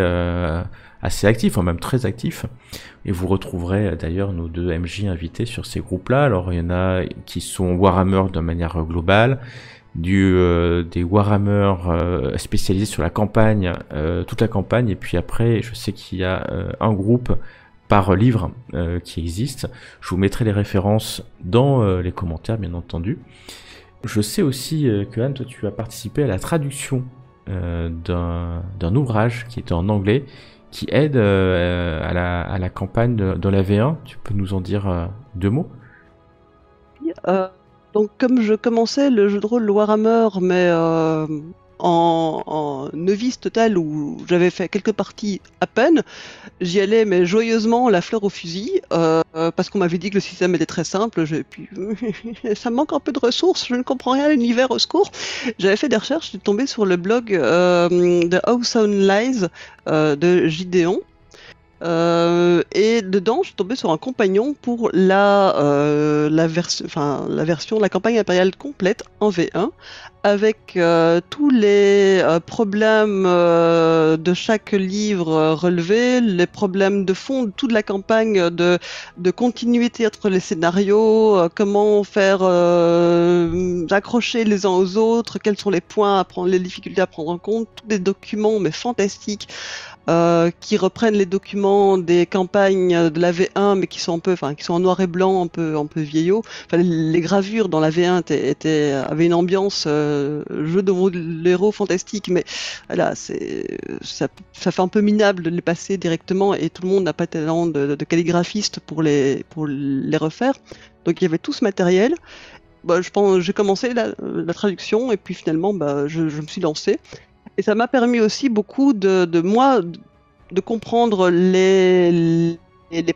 actifs, enfin même très actifs. Et vous retrouverez d'ailleurs nos deux MJ invités sur ces groupes-là. Alors il y en a qui sont Warhammer de manière globale, des Warhammer spécialisés sur la campagne, toute la campagne. Et puis après, je sais qu'il y a un groupe par livre qui existe. Je vous mettrai les références dans les commentaires, bien entendu. Je sais aussi que Anne, toi, tu as participé à la traduction d'un ouvrage qui était en anglais, qui aide à la campagne de la V1. Tu peux nous en dire deux mots? Donc comme je commençais le jeu de rôle Warhammer, mais en novice total où j'avais fait quelques parties à peine, j'y allais mais joyeusement la fleur au fusil, parce qu'on m'avait dit que le système était très simple, puis ça me manque un peu de ressources, je ne comprends rien à l'univers, au secours. J'avais fait des recherches, j'étais tombé sur le blog de Awesome Lies de Gideon. Et dedans, je suis tombé sur un compagnon pour la version de la campagne impériale complète en V1, avec tous les problèmes de chaque livre relevés, les problèmes de fond de toute la campagne, de continuité entre les scénarios, comment faire accrocher les uns aux autres, quels sont les points à prendre, les difficultés à prendre en compte, tous des documents mais fantastiques. Qui reprennent les documents des campagnes de la V1, mais qui sont qui sont en noir et blanc, un peu vieillots. Enfin, les gravures dans la V1 avaient une ambiance jeu de rôle héros fantastique, mais voilà, ça fait un peu minable de les passer directement, et tout le monde n'a pas talent de calligraphiste pour les refaire. Donc il y avait tout ce matériel. Je pense, j'ai commencé la traduction, et puis finalement, je me suis lancé. Et ça m'a permis aussi beaucoup de comprendre les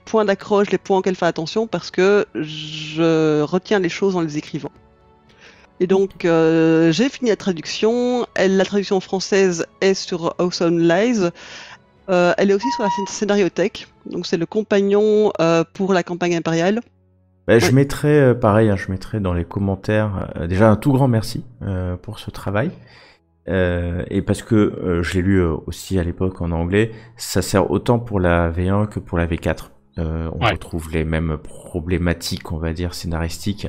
points d'accroche, les points auxquels faire attention, parce que je retiens les choses en les écrivant. Et donc, j'ai fini la traduction. La traduction française est sur Awesome Lies. Elle est aussi sur la scénariothèque. Donc, c'est le compagnon pour la campagne impériale. Je mettrai, pareil, hein, je mettrai dans les commentaires déjà un tout grand merci pour ce travail. Et parce que je l'ai lu aussi à l'époque en anglais, ça sert autant pour la V1 que pour la V4. On retrouve les mêmes problématiques, on va dire, scénaristiques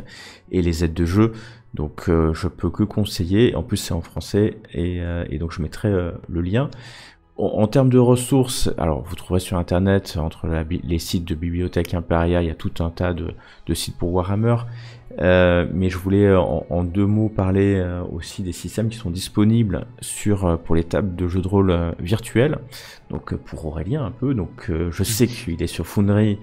et les aides de jeu. Donc je peux que conseiller, en plus c'est en français, et donc je mettrai le lien. En termes de ressources, alors vous trouverez sur internet, entre les sites de Bibliothèque Imperia, il y a tout un tas de sites pour Warhammer, mais je voulais en 2 mots parler aussi des systèmes qui sont disponibles pour les tables de jeux de rôle virtuelles. Donc pour Aurélien un peu, donc je sais qu'il est sur Foundry,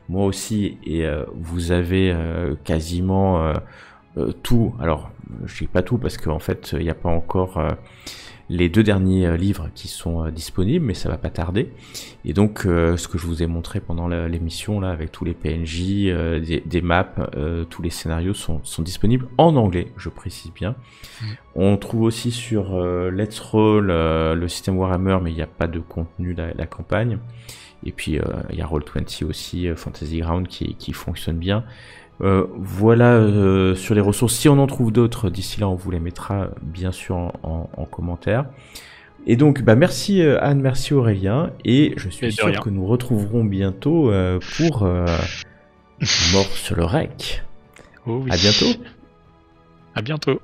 moi aussi, et vous avez quasiment tout. Alors je dis pas tout parce qu'en fait il n'y a pas encore les 2 derniers livres qui sont disponibles, mais ça va pas tarder. Et donc ce que je vous ai montré pendant l'émission là, avec tous les PNJ, des maps, tous les scénarios sont disponibles en anglais, je précise bien. On trouve aussi sur Let's Roll le système Warhammer, mais il n'y a pas de contenu la campagne. Et puis il y a Roll20 aussi, Fantasy Ground qui fonctionne bien. Voilà sur les ressources. Si on en trouve d'autres d'ici là, on vous les mettra bien sûr en commentaire. Et donc merci Anne, merci Aurélien, et je suis sûr que nous retrouverons bientôt pour Mort sur le Rec. Oh oui. À bientôt. À bientôt.